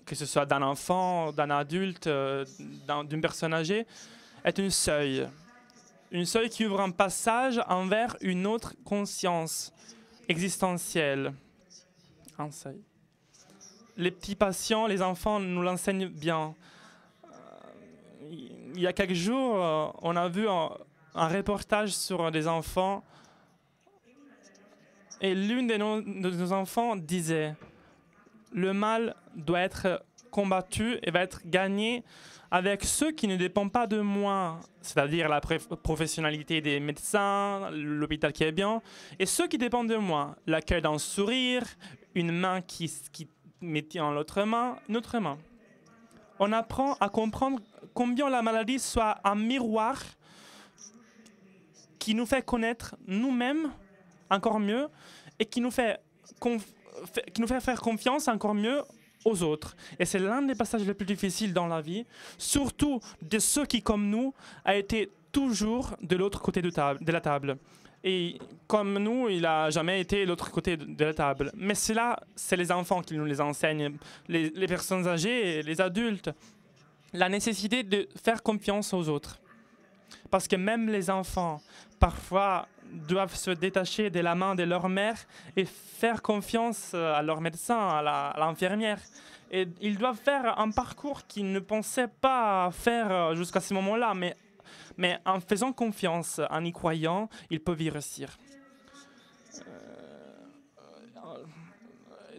que ce soit d'un enfant, d'un adulte, d'une personne âgée, est un seuil. Un seuil qui ouvre un passage envers une autre conscience existentielle. Un seuil. Les petits patients, les enfants nous l'enseignent bien. Il y a quelques jours, on a vu un reportage sur des enfants et l'une de nos enfants disait « Le mal doit être combattu et va être gagné avec ceux qui ne dépendent pas de moi, c'est-à-dire la professionnalité des médecins, l'hôpital qui est bien, et ceux qui dépendent de moi, l'accueil d'un sourire, une main qui me tient l'autre main, notre main. » On apprend à comprendre combien la maladie soit un miroir qui nous fait connaître nous-mêmes encore mieux et qui nous fait faire confiance encore mieux aux autres. Et c'est l'un des passages les plus difficiles dans la vie, surtout de ceux qui, comme nous, a été toujours de l'autre côté de la table. Et comme nous, il n'a jamais été de l'autre côté de la table. Mais cela, c'est les enfants qui nous les enseignent, les personnes âgées, les adultes. La nécessité de faire confiance aux autres. Parce que même les enfants, parfois, doivent se détacher de la main de leur mère et faire confiance à leur médecin, à l'infirmière. Et ils doivent faire un parcours qu'ils ne pensaient pas faire jusqu'à ce moment-là, mais en faisant confiance, en y croyant, ils peuvent y réussir.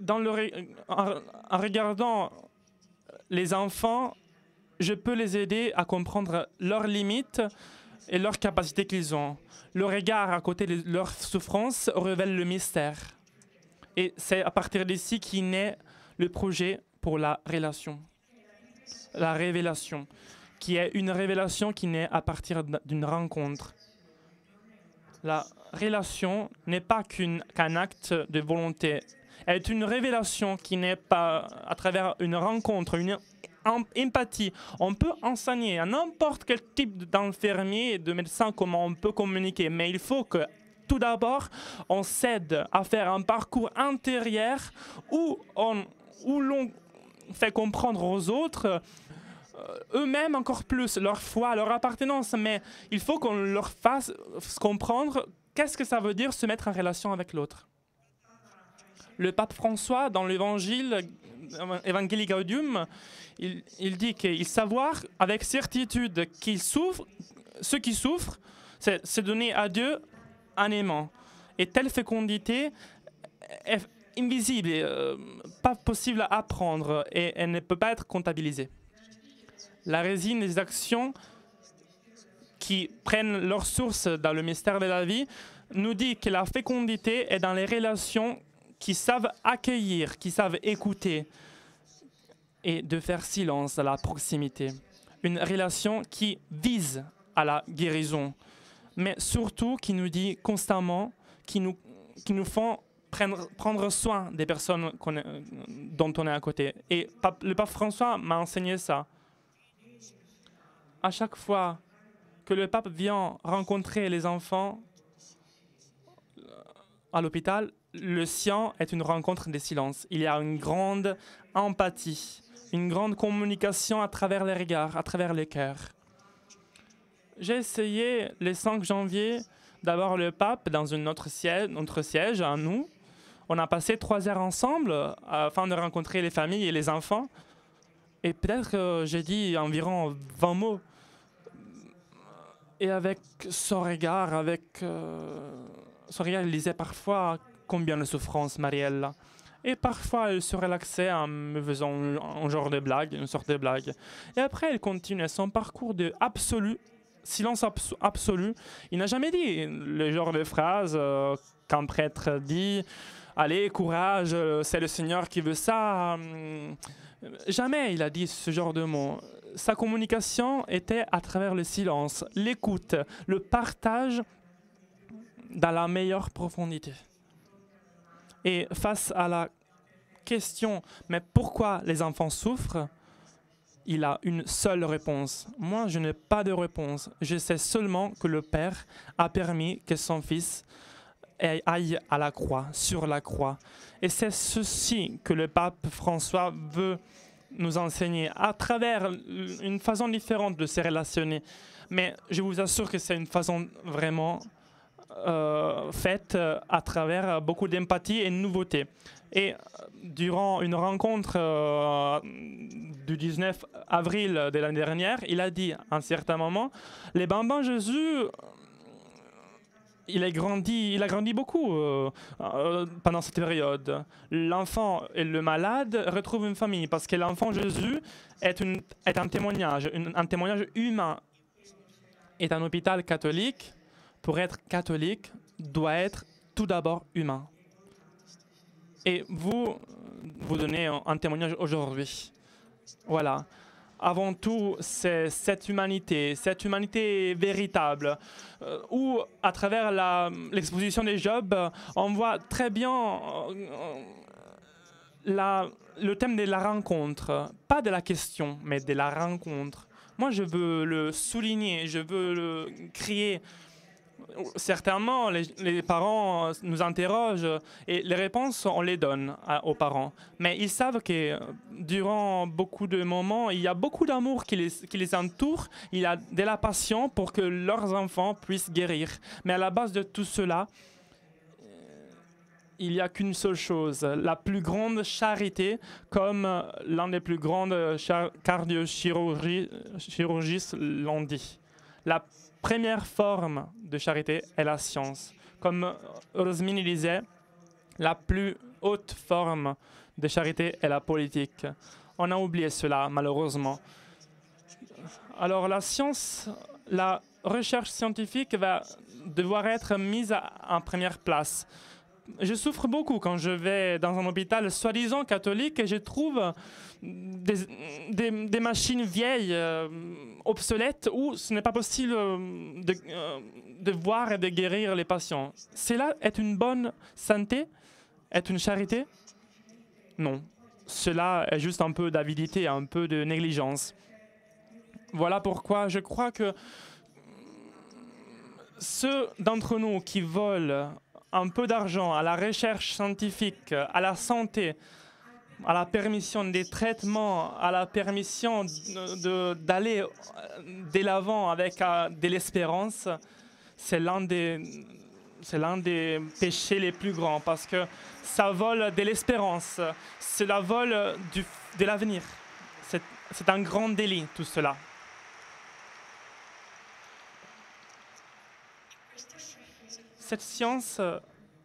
En regardant les enfants, je peux les aider à comprendre leurs limites et leurs capacités qu'ils ont. Le regard à côté de leurs souffrances révèle le mystère. Et c'est à partir d'ici qu'est naît le projet pour la relation. La révélation, qui est une révélation qui naît à partir d'une rencontre. La relation n'est pas qu'un acte de volonté. Elle est une révélation qui n'est pas à travers une rencontre, une empathie. On peut enseigner à n'importe quel type d'infirmier et de médecin comment on peut communiquer, mais il faut que tout d'abord, on s'aide à faire un parcours intérieur où l'on fait comprendre aux autres eux-mêmes encore plus leur foi, leur appartenance, mais il faut qu'on leur fasse comprendre qu'est-ce que ça veut dire se mettre en relation avec l'autre. Le pape François, dans l'évangile Evangelii Gaudium, il dit qu'il savoir avec certitude qu'il souffre, ceux qui souffrent, c'est se donner à Dieu en aimant. Et telle fécondité est invisible, pas possible à apprendre et elle ne peut pas être comptabilisée. La résine des actions qui prennent leur source dans le mystère de la vie nous dit que la fécondité est dans les relations qui savent accueillir, qui savent écouter et de faire silence à la proximité. Une relation qui vise à la guérison, mais surtout qui nous dit constamment, qui nous font prendre soin des personnes dont on est à côté. Et le pape François m'a enseigné ça. À chaque fois que le pape vient rencontrer les enfants à l'hôpital, le sien est une rencontre des silences. Il y a une grande empathie, une grande communication à travers les regards, à travers les cœurs. J'ai essayé le 5 janvier d'avoir le pape dans notre siège à nous. On a passé 3 heures ensemble afin de rencontrer les familles et les enfants. Et peut-être que j'ai dit environ 20 mots. Et avec son regard, il disait parfois combien de souffrance, Mariella. Et parfois, elle se relaxait en me faisant un genre de blague, une sorte de blague. Et après, elle continuait son parcours de silence absolu. Il n'a jamais dit le genre de phrase qu'un prêtre dit « Allez, courage, c'est le Seigneur qui veut ça ». Jamais il a dit ce genre de mots. Sa communication était à travers le silence, l'écoute, le partage dans la meilleure profondité. Et face à la question « Mais pourquoi les enfants souffrent ?», il a une seule réponse. Moi, je n'ai pas de réponse. Je sais seulement que le Père a permis que son Fils aille à la croix, sur la croix. Et c'est ceci que le pape François veut nous enseigner à travers une façon différente de se relationner. Mais je vous assure que c'est une façon vraiment faite à travers beaucoup d'empathie et de nouveauté. Et durant une rencontre du 19 avril de l'année dernière, il a dit à un certain moment, les bambins Jésus, il a grandi beaucoup pendant cette période. L'enfant et le malade retrouvent une famille parce que l'enfant Jésus est un témoignage humain. Et un hôpital catholique, pour être catholique, doit être tout d'abord humain. Et vous donnez un témoignage aujourd'hui. Voilà. Avant tout, c'est cette humanité véritable, où à travers l'exposition de Job, on voit très bien le thème de la rencontre, pas de la question, mais de la rencontre. Moi, je veux le souligner, je veux le crier. Certainement, les parents nous interrogent et les réponses, on les donne aux parents. Mais ils savent que durant beaucoup de moments, il y a beaucoup d'amour qui les entoure. Il y a de la passion pour que leurs enfants puissent guérir. Mais à la base de tout cela, il n'y a qu'une seule chose, la plus grande charité, comme l'un des plus grands cardiochirurgistes l'ont dit. La première forme de charité est la science. Comme Rosmini disait, la plus haute forme de charité est la politique. On a oublié cela, malheureusement. Alors la science, la recherche scientifique va devoir être mise en première place. Je souffre beaucoup quand je vais dans un hôpital soi-disant catholique et je trouve des machines vieilles, obsolètes, où ce n'est pas possible de voir et de guérir les patients. Cela est une bonne santé? Est une charité? Non. Cela est juste un peu d'avidité, un peu de négligence. Voilà pourquoi je crois que ceux d'entre nous qui volent un peu d'argent à la recherche scientifique, à la santé, à la permission des traitements, à la permission d'aller de l'avant avec de l'espérance, c'est l'un des péchés les plus grands parce que ça vole de l'espérance, cela vole de l'avenir. C'est un grand délit, tout cela. Cette science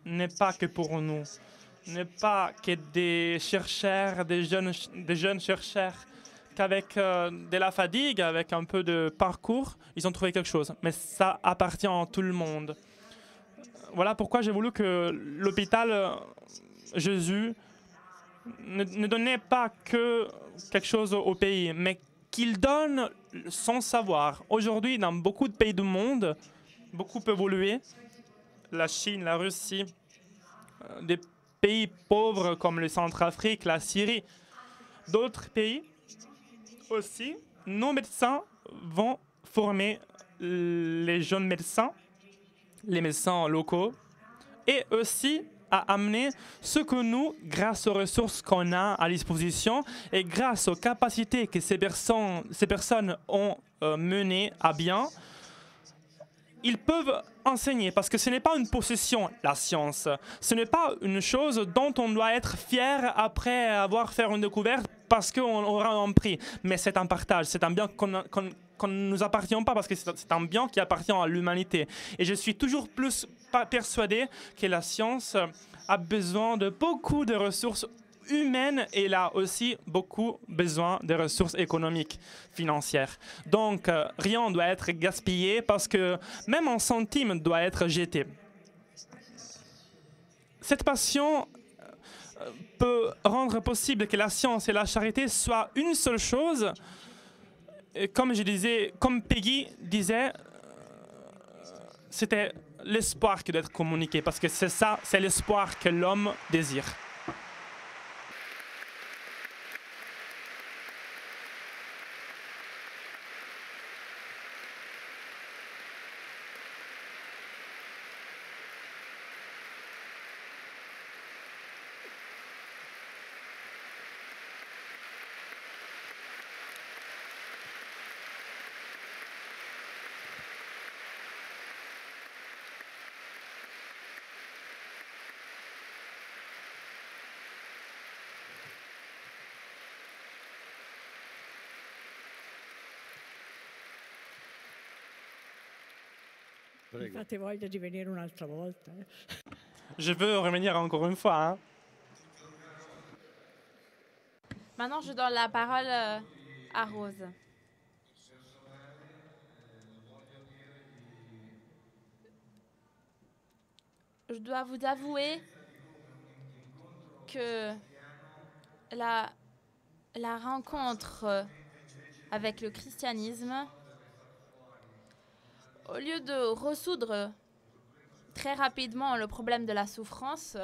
n'est pas que pour nous, n'est pas que des chercheurs, des jeunes chercheurs, qu'avec de la fatigue, avec un peu de parcours, ils ont trouvé quelque chose. Mais ça appartient à tout le monde. Voilà pourquoi j'ai voulu que l'hôpital Jésus ne donnait pas que quelque chose au pays, mais qu'il donne son savoir. Aujourd'hui, dans beaucoup de pays du monde, beaucoup évolué, la Chine, la Russie, des pays pauvres comme le Centrafrique, la Syrie, d'autres pays aussi, nos médecins vont former les jeunes médecins, les médecins locaux, et aussi à amener ce que nous, grâce aux ressources qu'on a à disposition et grâce aux capacités que ces personnes ont menées à bien, ils peuvent enseigner, parce que ce n'est pas une possession, la science. Ce n'est pas une chose dont on doit être fier après avoir fait une découverte parce qu'on aura un prix. Mais c'est un partage, c'est un bien qu'on ne nous appartient pas parce que c'est un bien qui appartient à l'humanité. Et je suis toujours plus persuadé que la science a besoin de beaucoup de ressources humaine et elle a aussi beaucoup besoin de ressources économiques, financières. Donc, rien ne doit être gaspillé parce que même un centime doit être jeté. Cette passion peut rendre possible que la science et la charité soient une seule chose. Et comme je disais, comme Peggy disait, c'était l'espoir qui doit être communiqué parce que c'est ça, c'est l'espoir que l'homme désire. Mi fate voglia di venire un'altra volta. Je veux revenir encore une fois. Hein. Maintenant, je donne la parole à Rose. Je dois vous avouer que la rencontre avec le christianisme, au lieu de résoudre très rapidement le problème de la souffrance,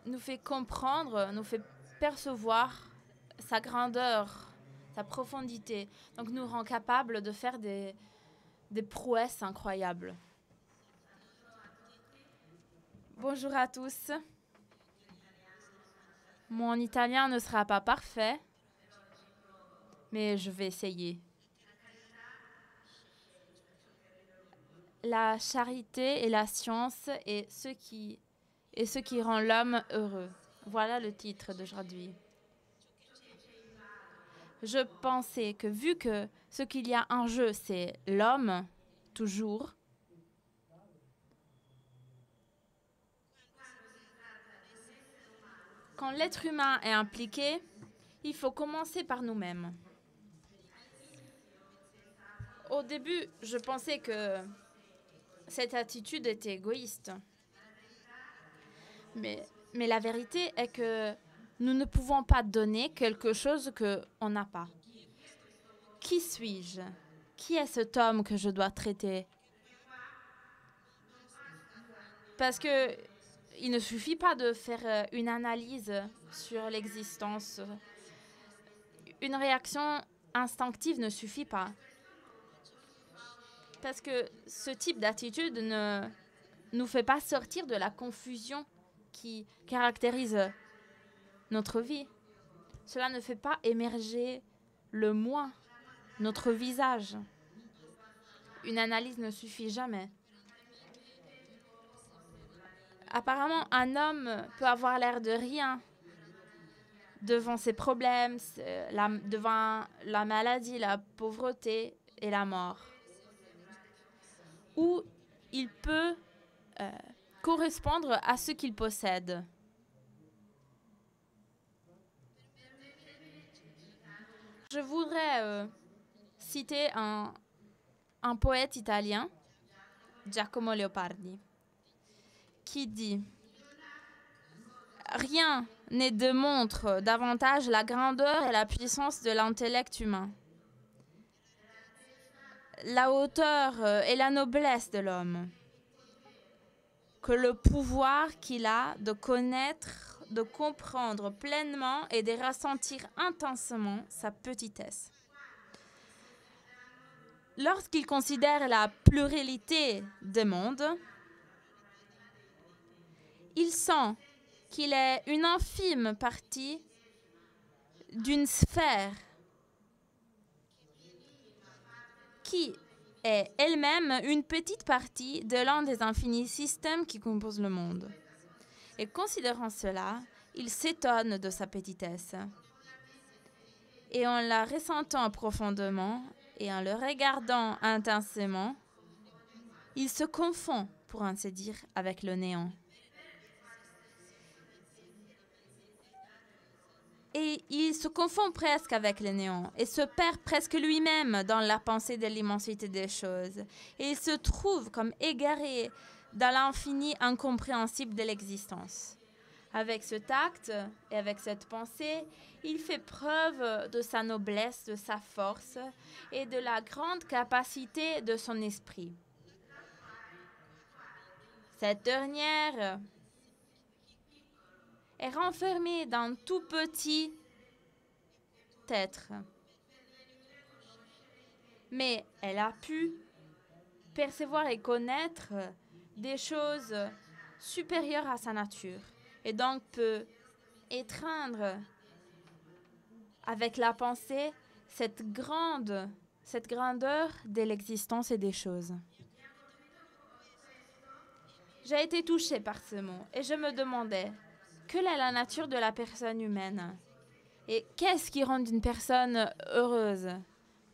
nous fait comprendre, nous fait percevoir sa grandeur, sa profondité. Donc nous rend capables de faire des prouesses incroyables. Bonjour à tous. Mon italien ne sera pas parfait, mais je vais essayer. la charité et la science et ce qui rend l'homme heureux. Voilà le titre d'aujourd'hui. Je pensais que vu que ce qu'il y a en jeu, c'est l'homme, toujours, quand l'être humain est impliqué, il faut commencer par nous-mêmes. Au début, je pensais que cette attitude était égoïste. Mais la vérité est que nous ne pouvons pas donner quelque chose qu'on n'a pas. Qui suis-je? Qui est cet homme que je dois traiter? Parce que il ne suffit pas de faire une analyse sur l'existence. Une réaction instinctive ne suffit pas. Parce que ce type d'attitude ne nous fait pas sortir de la confusion qui caractérise notre vie. Cela ne fait pas émerger le moi, notre visage. Une analyse ne suffit jamais. Apparemment, un homme peut avoir l'air de rien devant ses problèmes, devant la maladie, la pauvreté et la mort. Ou il peut correspondre à ce qu'il possède. Je voudrais citer un poète italien, Giacomo Leopardi, qui dit « Rien ne démontre davantage la grandeur et la puissance de l'intellect humain, la hauteur et la noblesse de l'homme, que le pouvoir qu'il a de connaître, de comprendre pleinement et de ressentir intensément sa petitesse. Lorsqu'il considère la pluralité des mondes, il sent qu'il est une infime partie d'une sphère qui est elle-même une petite partie de l'un des infinis systèmes qui composent le monde. Et considérant cela, il s'étonne de sa petitesse. Et en la ressentant profondément et en le regardant intensément, il se confond, pour ainsi dire, avec le néant. Et il se confond presque avec le néant et se perd presque lui-même dans la pensée de l'immensité des choses. Et il se trouve comme égaré dans l'infini incompréhensible de l'existence. Avec ce tact et avec cette pensée, il fait preuve de sa noblesse, de sa force et de la grande capacité de son esprit. Cette dernière est renfermée dans tout petit être. Mais elle a pu percevoir et connaître des choses supérieures à sa nature et donc peut étreindre avec la pensée cette grandeur de l'existence et des choses. J'ai été touchée par ce mot et je me demandais quelle est la nature de la personne humaine et qu'est-ce qui rend une personne heureuse?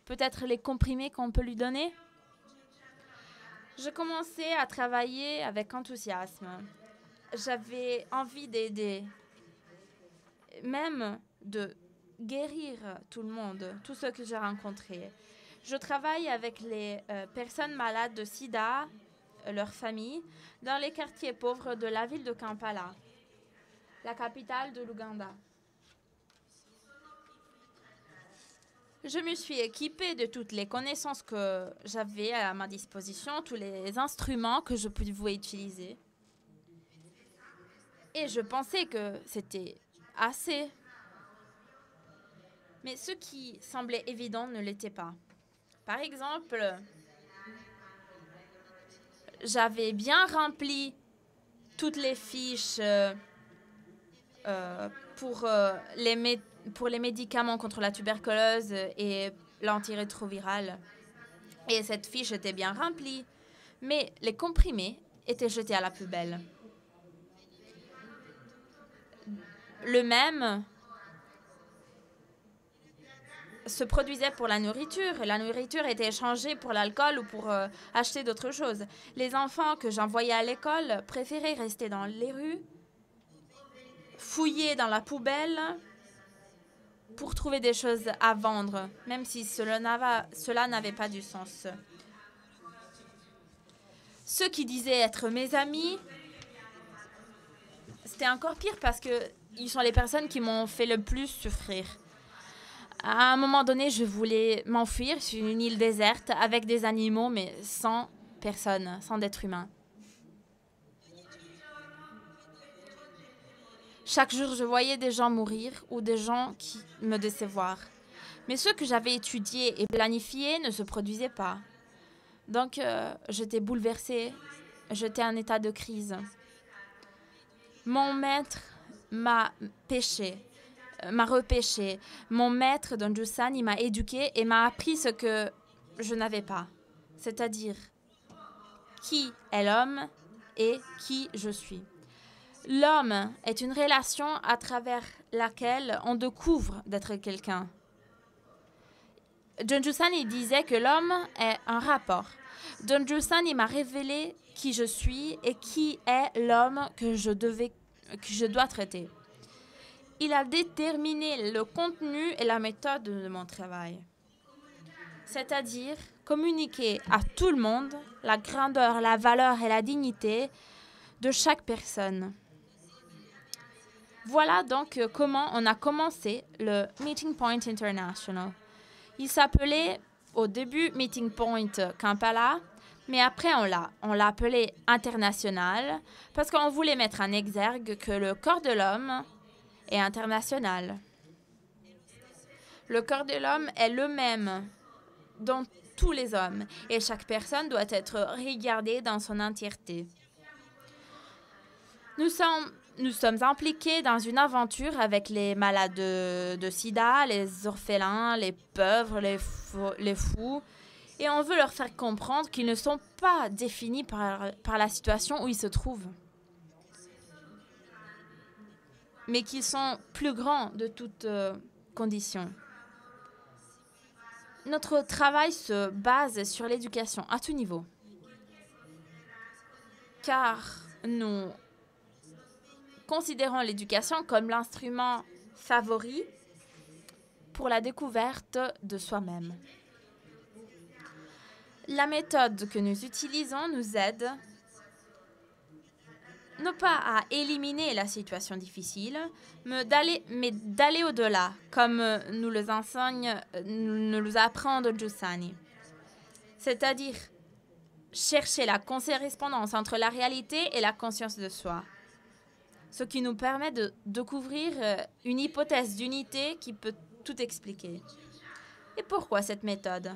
Peut-être les comprimés qu'on peut lui donner? Je commençais à travailler avec enthousiasme. J'avais envie d'aider, même de guérir tout le monde, tous ceux que j'ai rencontrés. Je travaille avec les personnes malades de sida, leurs familles, dans les quartiers pauvres de la ville de Kampala, la capitale de l'Ouganda. Je me suis équipée de toutes les connaissances que j'avais à ma disposition, tous les instruments que je pouvais utiliser. Et je pensais que c'était assez. Mais ce qui semblait évident ne l'était pas. Par exemple, j'avais bien rempli toutes les fiches pour les médicaments contre la tuberculose et l'antirétroviral. Et cette fiche était bien remplie. Mais les comprimés étaient jetés à la poubelle. Le même se produisait pour la nourriture. La nourriture était échangée pour l'alcool ou pour acheter d'autres choses. Les enfants que j'envoyais à l'école préféraient rester dans les rues, fouiller dans la poubelle pour trouver des choses à vendre, même si cela n'avait pas du sens. Ceux qui disaient être mes amis, c'était encore pire parce qu'ils sont les personnes qui m'ont fait le plus souffrir. À un moment donné, je voulais m'enfuir sur une île déserte avec des animaux, mais sans personne, sans être humain. Chaque jour, je voyais des gens mourir ou des gens qui me décevoir. Mais ceux que j'avais étudiés et planifiés ne se produisaient pas. Donc, j'étais bouleversée, j'étais en état de crise. Mon maître m'a repêché. Mon maître, Don Giussani, m'a éduqué et m'a appris ce que je n'avais pas, c'est-à-dire qui est l'homme et qui je suis. L'homme est une relation à travers laquelle on découvre d'être quelqu'un. Don Giussani disait que l'homme est un rapport. Don Giussani m'a révélé qui je suis et qui est l'homme que je dois traiter. Il a déterminé le contenu et la méthode de mon travail. C'est-à-dire communiquer à tout le monde la grandeur, la valeur et la dignité de chaque personne. Voilà donc comment on a commencé le Meeting Point International. Il s'appelait au début Meeting Point Kampala, mais après on l'a appelé international parce qu'on voulait mettre en exergue que le corps de l'homme est international. Le corps de l'homme est le même dans tous les hommes et chaque personne doit être regardée dans son entièreté. Nous sommes impliqués dans une aventure avec les malades de sida, les orphelins, les pauvres, les fous. Et on veut leur faire comprendre qu'ils ne sont pas définis par la situation où ils se trouvent, mais qu'ils sont plus grands de toutes conditions. Notre travail se base sur l'éducation à tout niveau, car nous considérons l'éducation comme l'instrument favori pour la découverte de soi-même. La méthode que nous utilisons nous aide non pas à éliminer la situation difficile, mais d'aller au-delà, comme nous le apprend Don Giussani. C'est-à-dire chercher la correspondance entre la réalité et la conscience de soi. Ce qui nous permet de découvrir une hypothèse d'unité qui peut tout expliquer. Et pourquoi cette méthode ?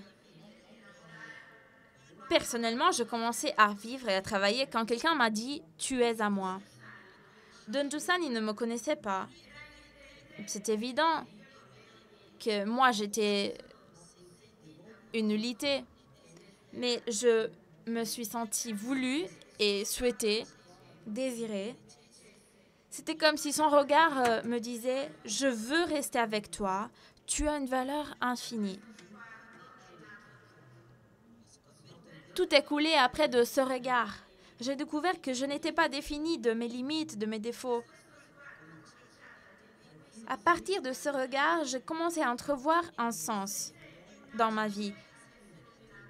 Personnellement, je commençais à vivre et à travailler quand quelqu'un m'a dit « Tu es à moi ». Don Giussani ne me connaissait pas. C'est évident que moi, j'étais une nullité. Mais je me suis sentie voulue et souhaitée, désirée. C'était comme si son regard me disait « Je veux rester avec toi, tu as une valeur infinie ». Tout est coulé après de ce regard. J'ai découvert que je n'étais pas définie de mes limites, de mes défauts. À partir de ce regard, j'ai commencé à entrevoir un sens dans ma vie,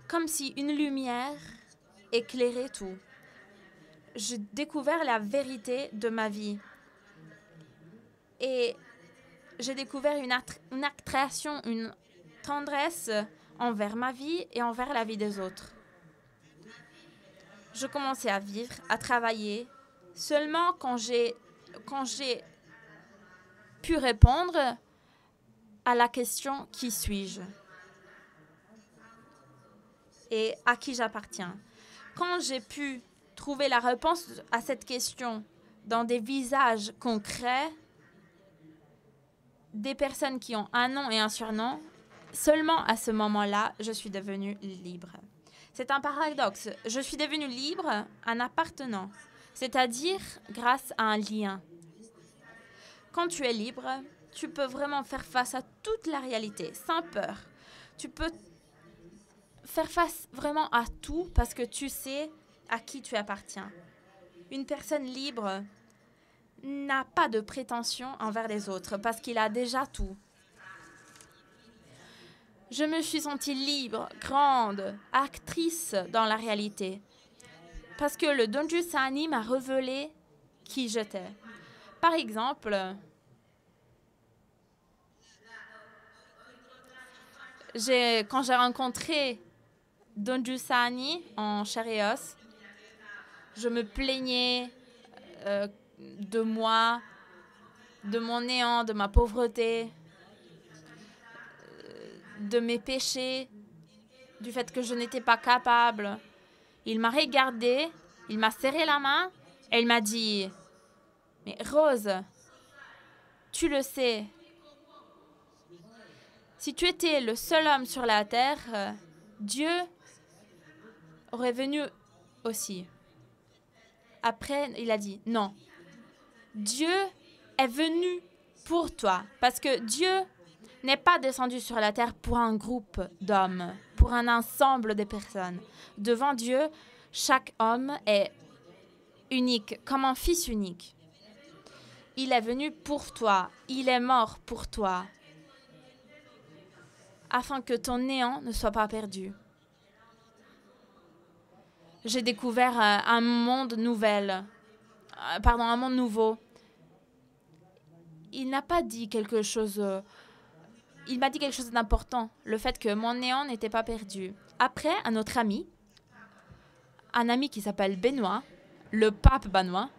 comme si une lumière éclairait tout. J'ai découvert la vérité de ma vie. Et j'ai découvert une attraction, une tendresse envers ma vie et envers la vie des autres. Je commençais à vivre, à travailler, seulement quand j'ai pu répondre à la question « Qui suis-je » et à qui j'appartiens. Quand j'ai pu trouver la réponse à cette question dans des visages concrets, des personnes qui ont un nom et un surnom, seulement à ce moment-là, je suis devenue libre. C'est un paradoxe. Je suis devenu libre en appartenant, c'est-à-dire grâce à un lien. Quand tu es libre, tu peux vraiment faire face à toute la réalité, sans peur. Tu peux faire face vraiment à tout parce que tu sais à qui tu appartiens. Une personne libre n'a pas de prétention envers les autres parce qu'il a déjà tout. Je me suis sentie libre, grande, actrice dans la réalité. Parce que le Donju Sani m'a révélé qui j'étais. Par exemple, quand j'ai rencontré Donju Sani en chair et os, je me plaignais de moi, de mon néant, de ma pauvreté, de mes péchés, du fait que je n'étais pas capable. Il m'a regardé, il m'a serré la main et il m'a dit « Mais Rose, tu le sais, si tu étais le seul homme sur la terre, Dieu aurait venu aussi. » Après, il a dit « Non, Dieu est venu pour toi parce que Dieu n'est pas descendu sur la terre pour un groupe d'hommes, pour un ensemble de personnes. Devant Dieu, chaque homme est unique, comme un fils unique. Il est venu pour toi, il est mort pour toi, afin que ton néant ne soit pas perdu. J'ai découvert un monde nouveau. Il n'a pas dit quelque chose... il m'a dit quelque chose d'important, le fait que mon néant n'était pas perdu. Après, un autre ami, un ami qui s'appelle Benoît, le pape Benoît,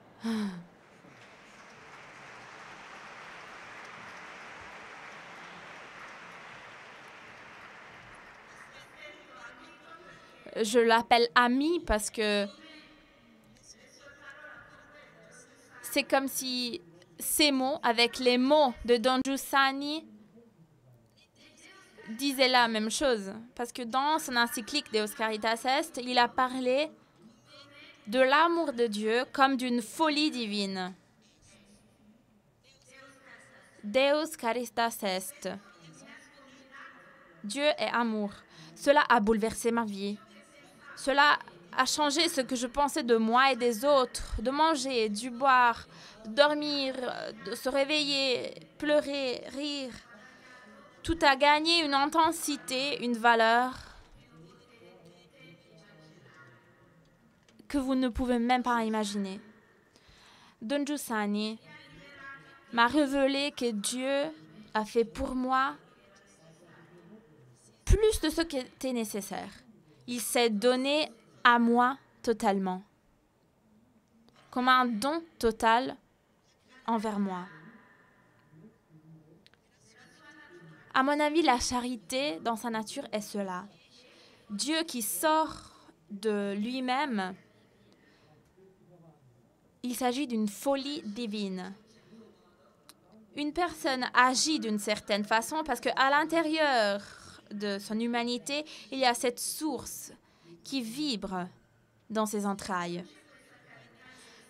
je l'appelle ami parce que c'est comme si ces mots, avec les mots de Donju Sani, disait la même chose, parce que dans son encyclique Deus Caritas Est, il a parlé de l'amour de Dieu comme d'une folie divine. Deus Caritas Est. Dieu est amour. Cela a bouleversé ma vie. Cela a changé ce que je pensais de moi et des autres, de manger, de boire, de dormir, de se réveiller, pleurer, rire. Tout a gagné une intensité, une valeur que vous ne pouvez même pas imaginer. Donju Sani m'a révélé que Dieu a fait pour moi plus de ce qui était nécessaire. Il s'est donné à moi totalement, comme un don total envers moi. À mon avis, la charité, dans sa nature, est cela. Dieu qui sort de lui-même, il s'agit d'une folie divine. Une personne agit d'une certaine façon parce qu'à l'intérieur de son humanité, il y a cette source qui vibre dans ses entrailles.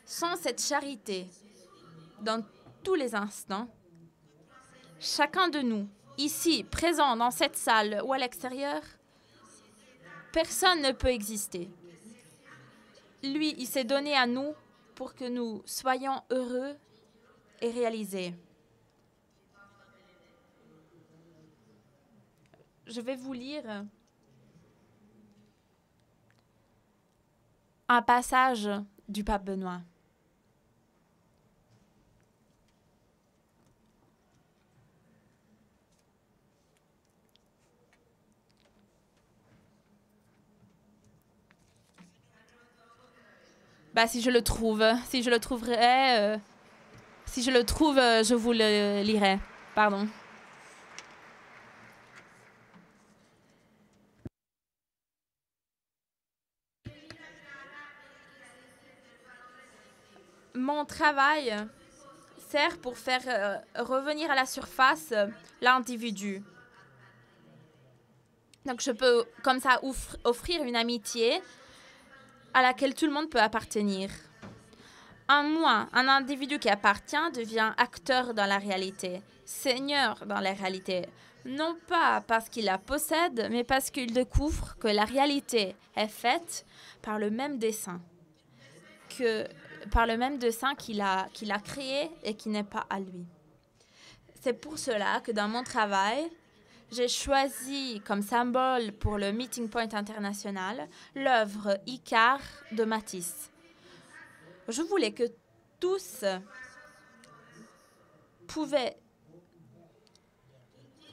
Sans cette charité, dans tous les instants, chacun de nous, ici, présent dans cette salle ou à l'extérieur, personne ne peut exister. Lui, il s'est donné à nous pour que nous soyons heureux et réalisés. Je vais vous lire un passage du pape Benoît. Si je le trouve, je vous le lirai. Pardon. Mon travail sert pour faire revenir à la surface l'individu. Donc, je peux comme ça offrir une amitié à laquelle tout le monde peut appartenir. Un individu qui appartient devient acteur dans la réalité, seigneur dans la réalité. Non pas parce qu'il la possède, mais parce qu'il découvre que la réalité est faite par le même dessein, qu'il a créé et qui n'est pas à lui. C'est pour cela que dans mon travail, j'ai choisi comme symbole pour le Meeting Point international l'œuvre Icare de Matisse. Je voulais que tous pouvaient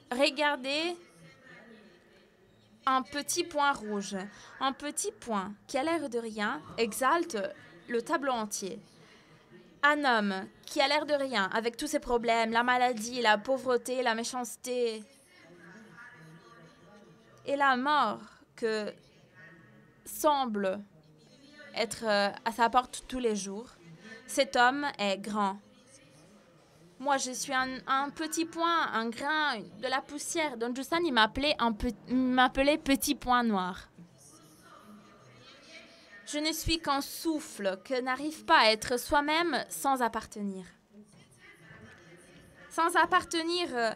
regarder un petit point rouge, un petit point qui, à l'air de rien, exalte le tableau entier. Un homme qui, à l'air de rien, avec tous ses problèmes, la maladie, la pauvreté, la méchanceté et la mort que semble être à sa porte tous les jours, cet homme est grand. Moi, je suis un petit point, un grain de la poussière. Don Jusan, il m'appelait petit point noir. Je ne suis qu'un souffle que n'arrive pas à être soi-même sans appartenir. Sans appartenir,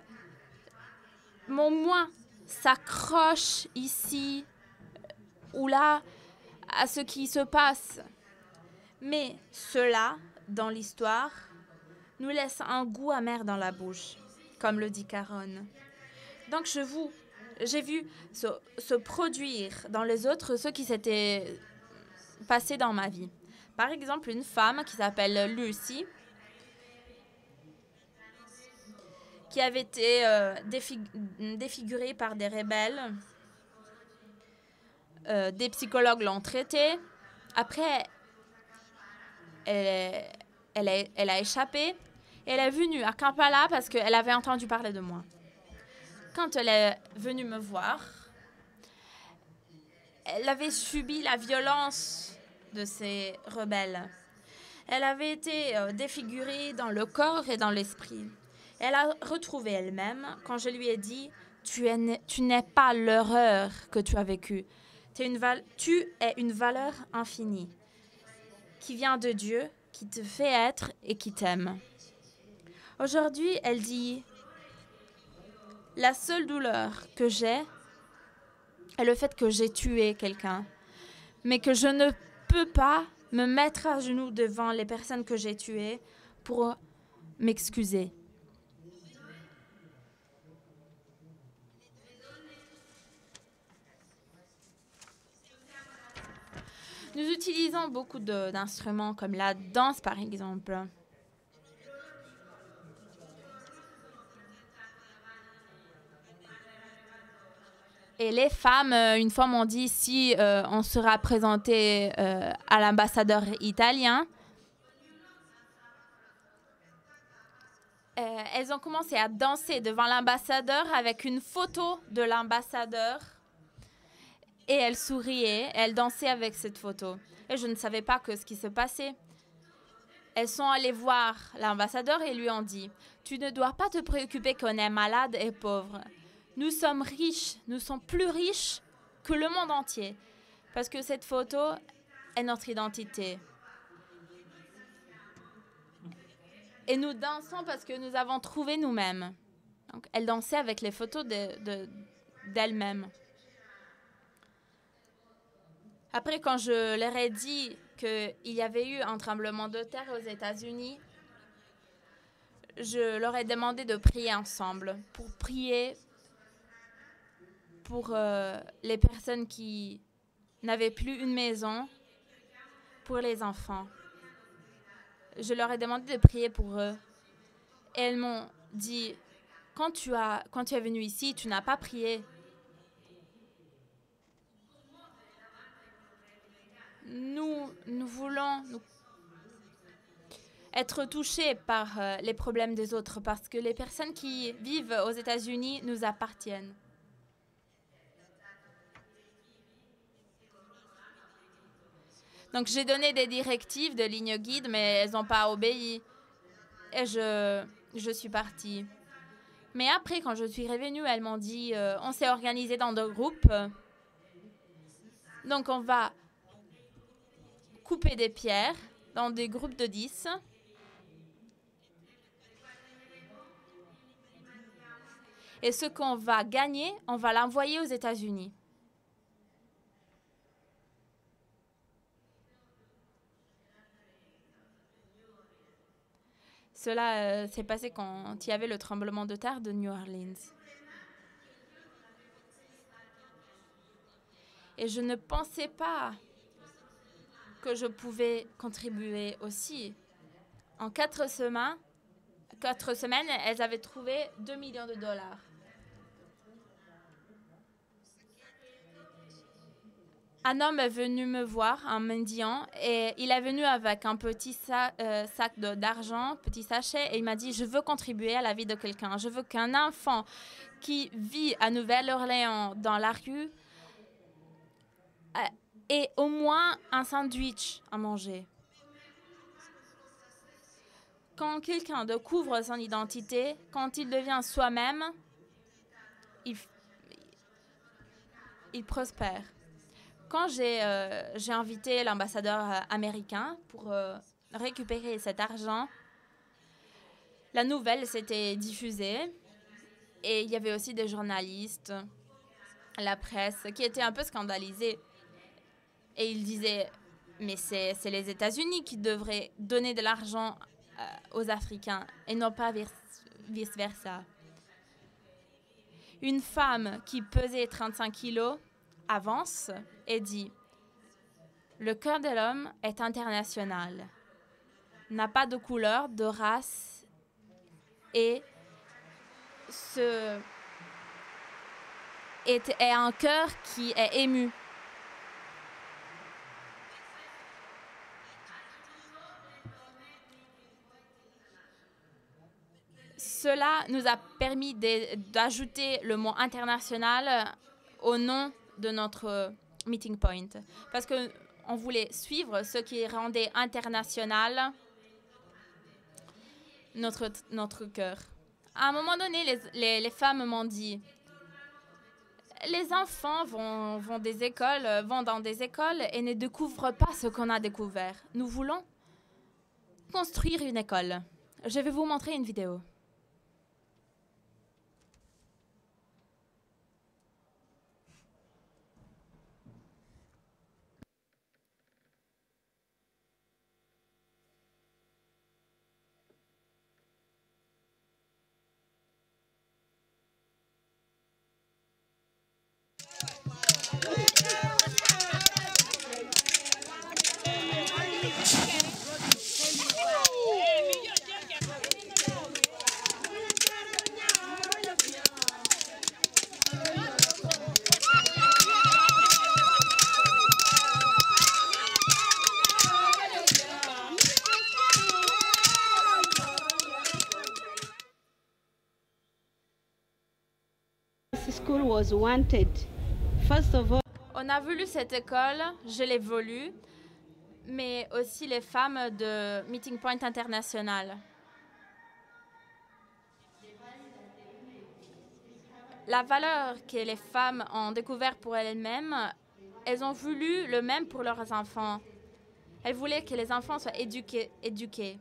mon moi s'accroche ici ou là à ce qui se passe. Mais cela, dans l'histoire, nous laisse un goût amer dans la bouche, comme le dit Caron. Donc j'ai vu se produire dans les autres ce qui s'était passé dans ma vie. Par exemple, une femme qui s'appelle Lucy, qui avait été défigurée par des rebelles. Des psychologues l'ont traitée. Après, elle a échappé. Elle est venue à Kampala parce qu'elle avait entendu parler de moi. Quand elle est venue me voir, elle avait subi la violence de ces rebelles. Elle avait été défigurée dans le corps et dans l'esprit. Elle a retrouvé elle-même quand je lui ai dit « Tu n'es pas l'horreur que tu as vécue. Tu es une valeur infinie qui vient de Dieu, qui te fait être et qui t'aime. » Aujourd'hui, elle dit « La seule douleur que j'ai est le fait que j'ai tué quelqu'un, mais que je ne peux pas me mettre à genoux devant les personnes que j'ai tuées pour m'excuser. » Nous utilisons beaucoup d'instruments comme la danse, par exemple. Et les femmes, une fois m'ont dit, si on sera présenté à l'ambassadeur italien, elles ont commencé à danser devant l'ambassadeur avec une photo de l'ambassadeur. Et elles souriaient, elles dansaient avec cette photo. Et je ne savais pas ce qui se passait. Elles sont allées voir l'ambassadeur et lui ont dit « Tu ne dois pas te préoccuper qu'on est malade et pauvre. Nous sommes riches, nous sommes plus riches que le monde entier. Parce que cette photo est notre identité. Et nous dansons parce que nous avons trouvé nous-mêmes. » Donc, elles dansaient avec les photos d'elles-mêmes. Après, quand je leur ai dit qu'il y avait eu un tremblement de terre aux États-Unis, je leur ai demandé de prier ensemble, pour prier pour les personnes qui n'avaient plus une maison, pour les enfants. Je leur ai demandé de prier pour eux. Et elles m'ont dit, quand tu es venu ici, tu n'as pas prié. Nous voulons être touchés par les problèmes des autres parce que les personnes qui vivent aux États-Unis nous appartiennent. Donc, j'ai donné des directives de lignes guides, mais elles n'ont pas obéi. Et je suis partie. Mais après, quand je suis revenue, elles m'ont dit, on s'est organisé dans 2 groupes. Donc, on va couper des pierres dans des groupes de 10. Et ce qu'on va gagner, on va l'envoyer aux États-Unis. Cela s'est passé quand il y avait le tremblement de terre de New Orleans. Et je ne pensais pas que je pouvais contribuer aussi. En 4 semaines, elles avaient trouvé 2 millions de dollars. Un homme est venu me voir, un mendiant, et il est venu avec un petit sac d'argent, petit sachet, et il m'a dit « Je veux contribuer à la vie de quelqu'un. Je veux qu'un enfant qui vit à Nouvelle-Orléans dans la rue ait au moins un sandwich à manger. » Quand quelqu'un découvre son identité, quand il devient soi-même, il prospère. Quand j'ai invité l'ambassadeur américain pour récupérer cet argent, la nouvelle s'était diffusée et il y avait aussi des journalistes, la presse, qui étaient un peu scandalisés. Et ils disaient, mais c'est les États-Unis qui devraient donner de l'argent aux Africains et non pas vice-versa. Une femme qui pesait 35 kilos avance et dit « Le cœur de l'homme est international, n'a pas de couleur, de race et est un cœur qui est ému. » Cela nous a permis d'ajouter le mot international au nom de notre meeting point. Parce qu'on voulait suivre ce qui rendait international notre cœur. À un moment donné, les femmes m'ont dit « Les enfants vont dans des écoles et ne découvrent pas ce qu'on a découvert. Nous voulons construire une école. » Je vais vous montrer une vidéo. School was wanted. First of all, on a voulu cette école, je l'ai voulu, mais aussi les femmes de Meeting Point International. La valeur que les femmes ont découvert pour elles-mêmes, elles ont voulu le même pour leurs enfants. Elles voulaient que les enfants soient éduqués.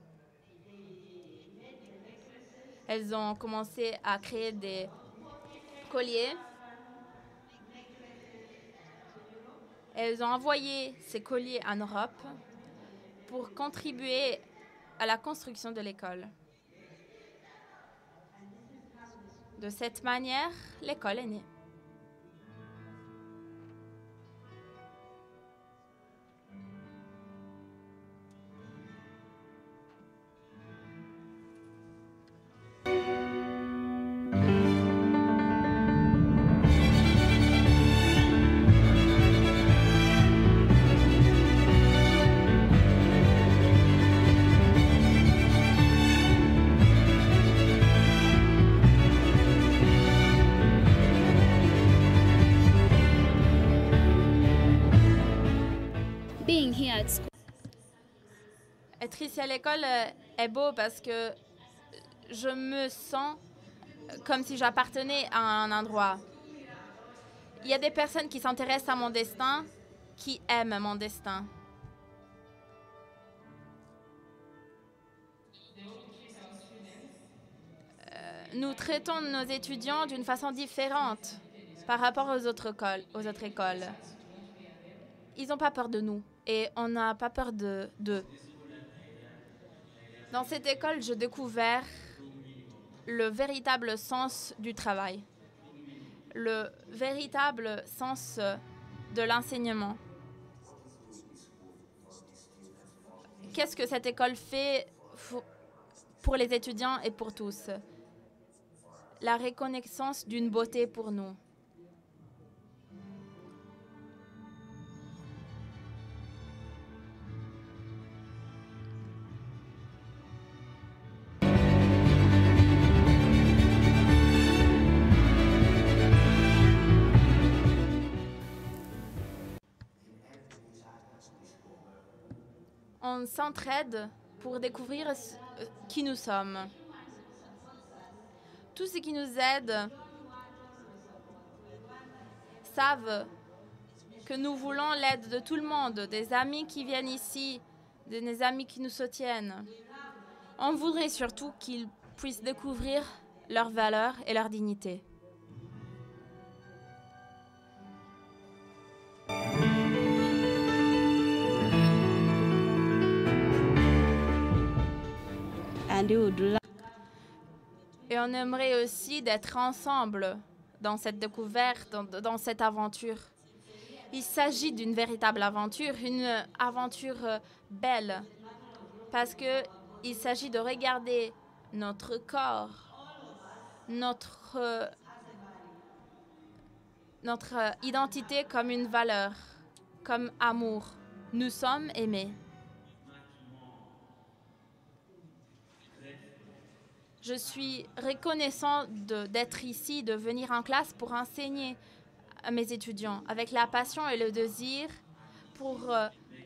Elles ont commencé à créer des colliers. Elles ont envoyé ces colliers en Europe pour contribuer à la construction de l'école. De cette manière, l'école est née. Être ici à l'école est beau parce que je me sens comme si j'appartenais à un endroit. Il y a des personnes qui s'intéressent à mon destin, qui aiment mon destin. Nous traitons nos étudiants d'une façon différente par rapport aux autres écoles. Ils n'ont pas peur de nous et on n'a pas peur d'eux. Dans cette école, j'ai découvert le véritable sens du travail, le véritable sens de l'enseignement. Qu'est-ce que cette école fait pour les étudiants et pour tous? La reconnaissance d'une beauté pour nous. On s'entraide pour découvrir qui nous sommes. Tous ceux qui nous aident savent que nous voulons l'aide de tout le monde, des amis qui viennent ici, des amis qui nous soutiennent. On voudrait surtout qu'ils puissent découvrir leurs valeurs et leur dignité. Et on aimerait aussi d'être ensemble dans cette découverte, dans cette aventure. Il s'agit d'une véritable aventure, une aventure belle, parce qu'il s'agit de regarder notre corps, notre identité comme une valeur, comme amour. Nous sommes aimés. Je suis reconnaissant d'être ici, de venir en classe pour enseigner à mes étudiants avec la passion et le désir pour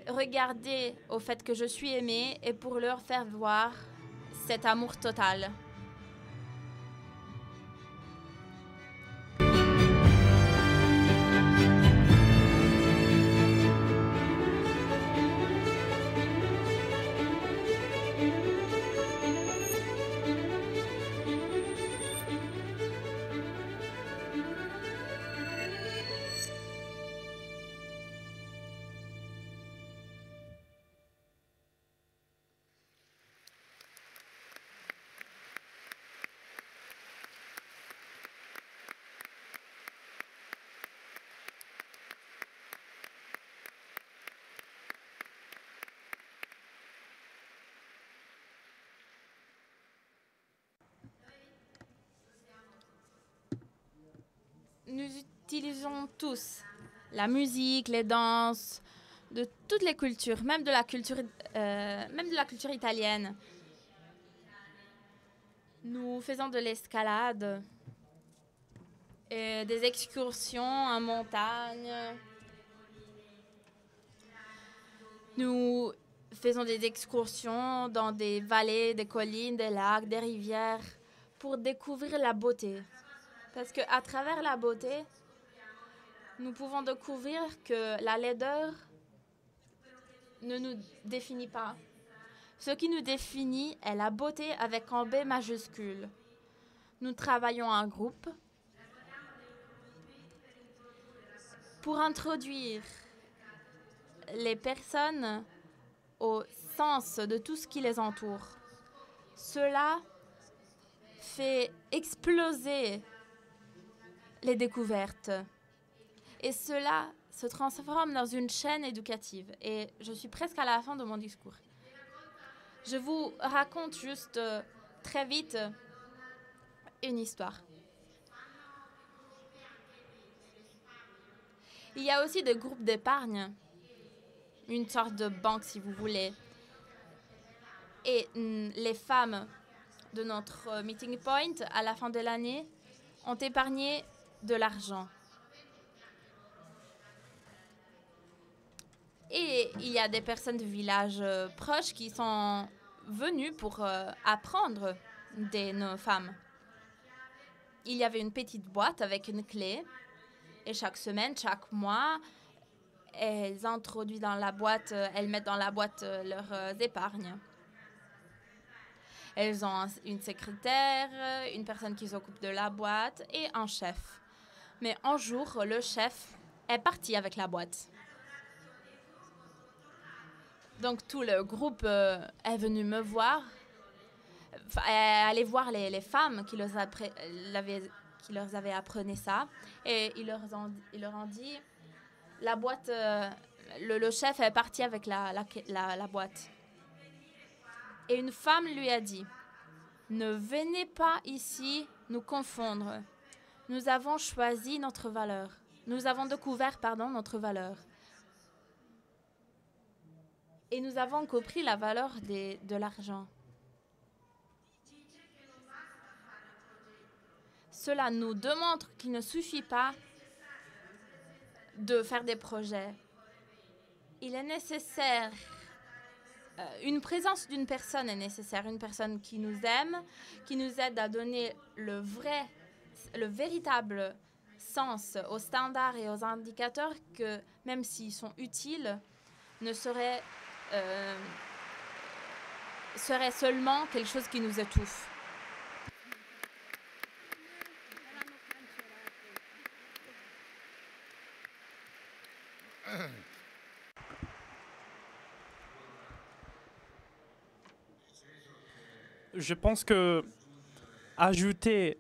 regarder au fait que je suis aimée et pour leur faire voir cet amour total. Nous utilisons tous la musique, les danses, de toutes les cultures, même de la culture italienne. Nous faisons de l'escalade, et des excursions en montagne. Nous faisons des excursions dans des vallées, des collines, des lacs, des rivières pour découvrir la beauté. Parce qu'à travers la beauté, nous pouvons découvrir que la laideur ne nous définit pas. Ce qui nous définit est la beauté avec un B majuscule. Nous travaillons en groupe pour introduire les personnes au sens de tout ce qui les entoure. Cela fait exploser les découvertes. Et cela se transforme dans une chaîne éducative. Et je suis presque à la fin de mon discours. Je vous raconte juste très vite une histoire. Il y a aussi des groupes d'épargne, une sorte de banque si vous voulez. Et les femmes de notre meeting point, à la fin de l'année, ont épargné de l'argent. Et il y a des personnes de villages proches qui sont venues pour apprendre de nos femmes. il y avait une petite boîte avec une clé. Et chaque semaine, chaque mois, elles introduisent dans la boîte, elles mettent dans la boîte leurs épargnes. Elles ont une secrétaire, une personne qui s'occupe de la boîte et un chef. Mais un jour, le chef est parti avec la boîte. Donc tout le groupe est venu me voir, est allé voir les femmes qui leur avaient appris ça. Et ils leur ont dit, la boîte, le chef est parti avec la boîte. Et une femme lui a dit, ne venez pas ici nous confondre. Nous avons choisi notre valeur. Nous avons découvert, notre valeur. Et nous avons compris la valeur de l'argent. Cela nous démontre qu'il ne suffit pas de faire des projets. Il est nécessaire, une présence d'une personne est nécessaire, une personne qui nous aime, qui nous aide à donner le véritable sens aux standards et aux indicateurs que, même s'ils sont utiles, ne seraient seulement quelque chose qui nous étouffe. Je pense que ajouter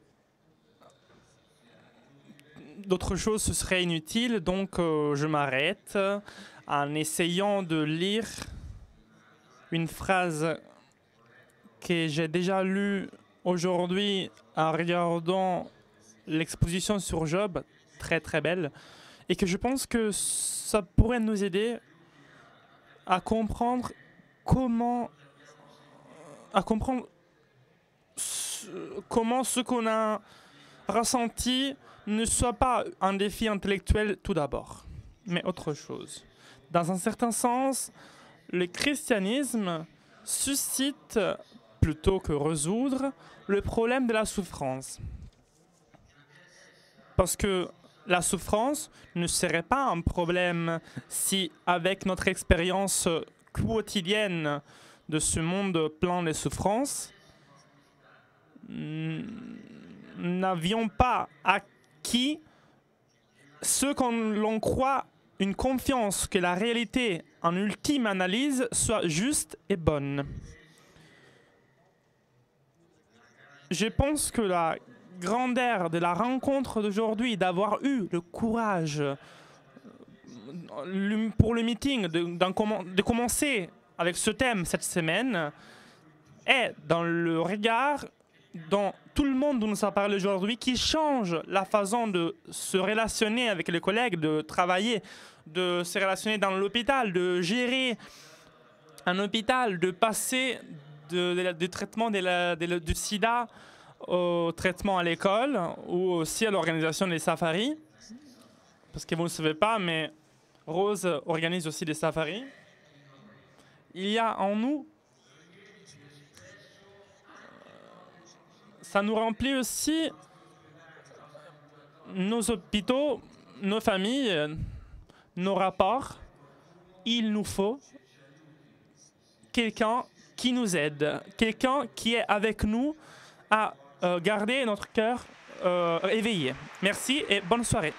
d'autres choses, ce serait inutile, donc je m'arrête en essayant de lire une phrase que j'ai déjà lue aujourd'hui en regardant l'exposition sur Job, très très belle, et que je pense que ça pourrait nous aider à comprendre comment ce qu'on a ressenti ne soit pas un défi intellectuel tout d'abord, mais autre chose. Dans un certain sens, le christianisme suscite, plutôt que résoudre, le problème de la souffrance. Parce que la souffrance ne serait pas un problème si, avec notre expérience quotidienne de ce monde plein de souffrances, n'avions pas acquis ce qu'on l'on croit une confiance que la réalité en ultime analyse soit juste et bonne. Je pense que la grandeur de la rencontre d'aujourd'hui, d'avoir eu le courage pour le meeting de commencer avec ce thème cette semaine, est dans le regard dont tout le monde nous a parlé aujourd'hui, qui change la façon de se relationner avec les collègues, de travailler, de se relationner dans l'hôpital, de gérer un hôpital, de passer du traitement du sida au traitement à l'école ou aussi à l'organisation des safaris. Parce que vous ne savez pas, mais Rose organise aussi des safaris. Il y a en nous, ça nous remplit aussi nos hôpitaux, nos familles, nos rapports. Il nous faut quelqu'un qui nous aide, quelqu'un qui est avec nous à garder notre cœur éveillé. Merci et bonne soirée.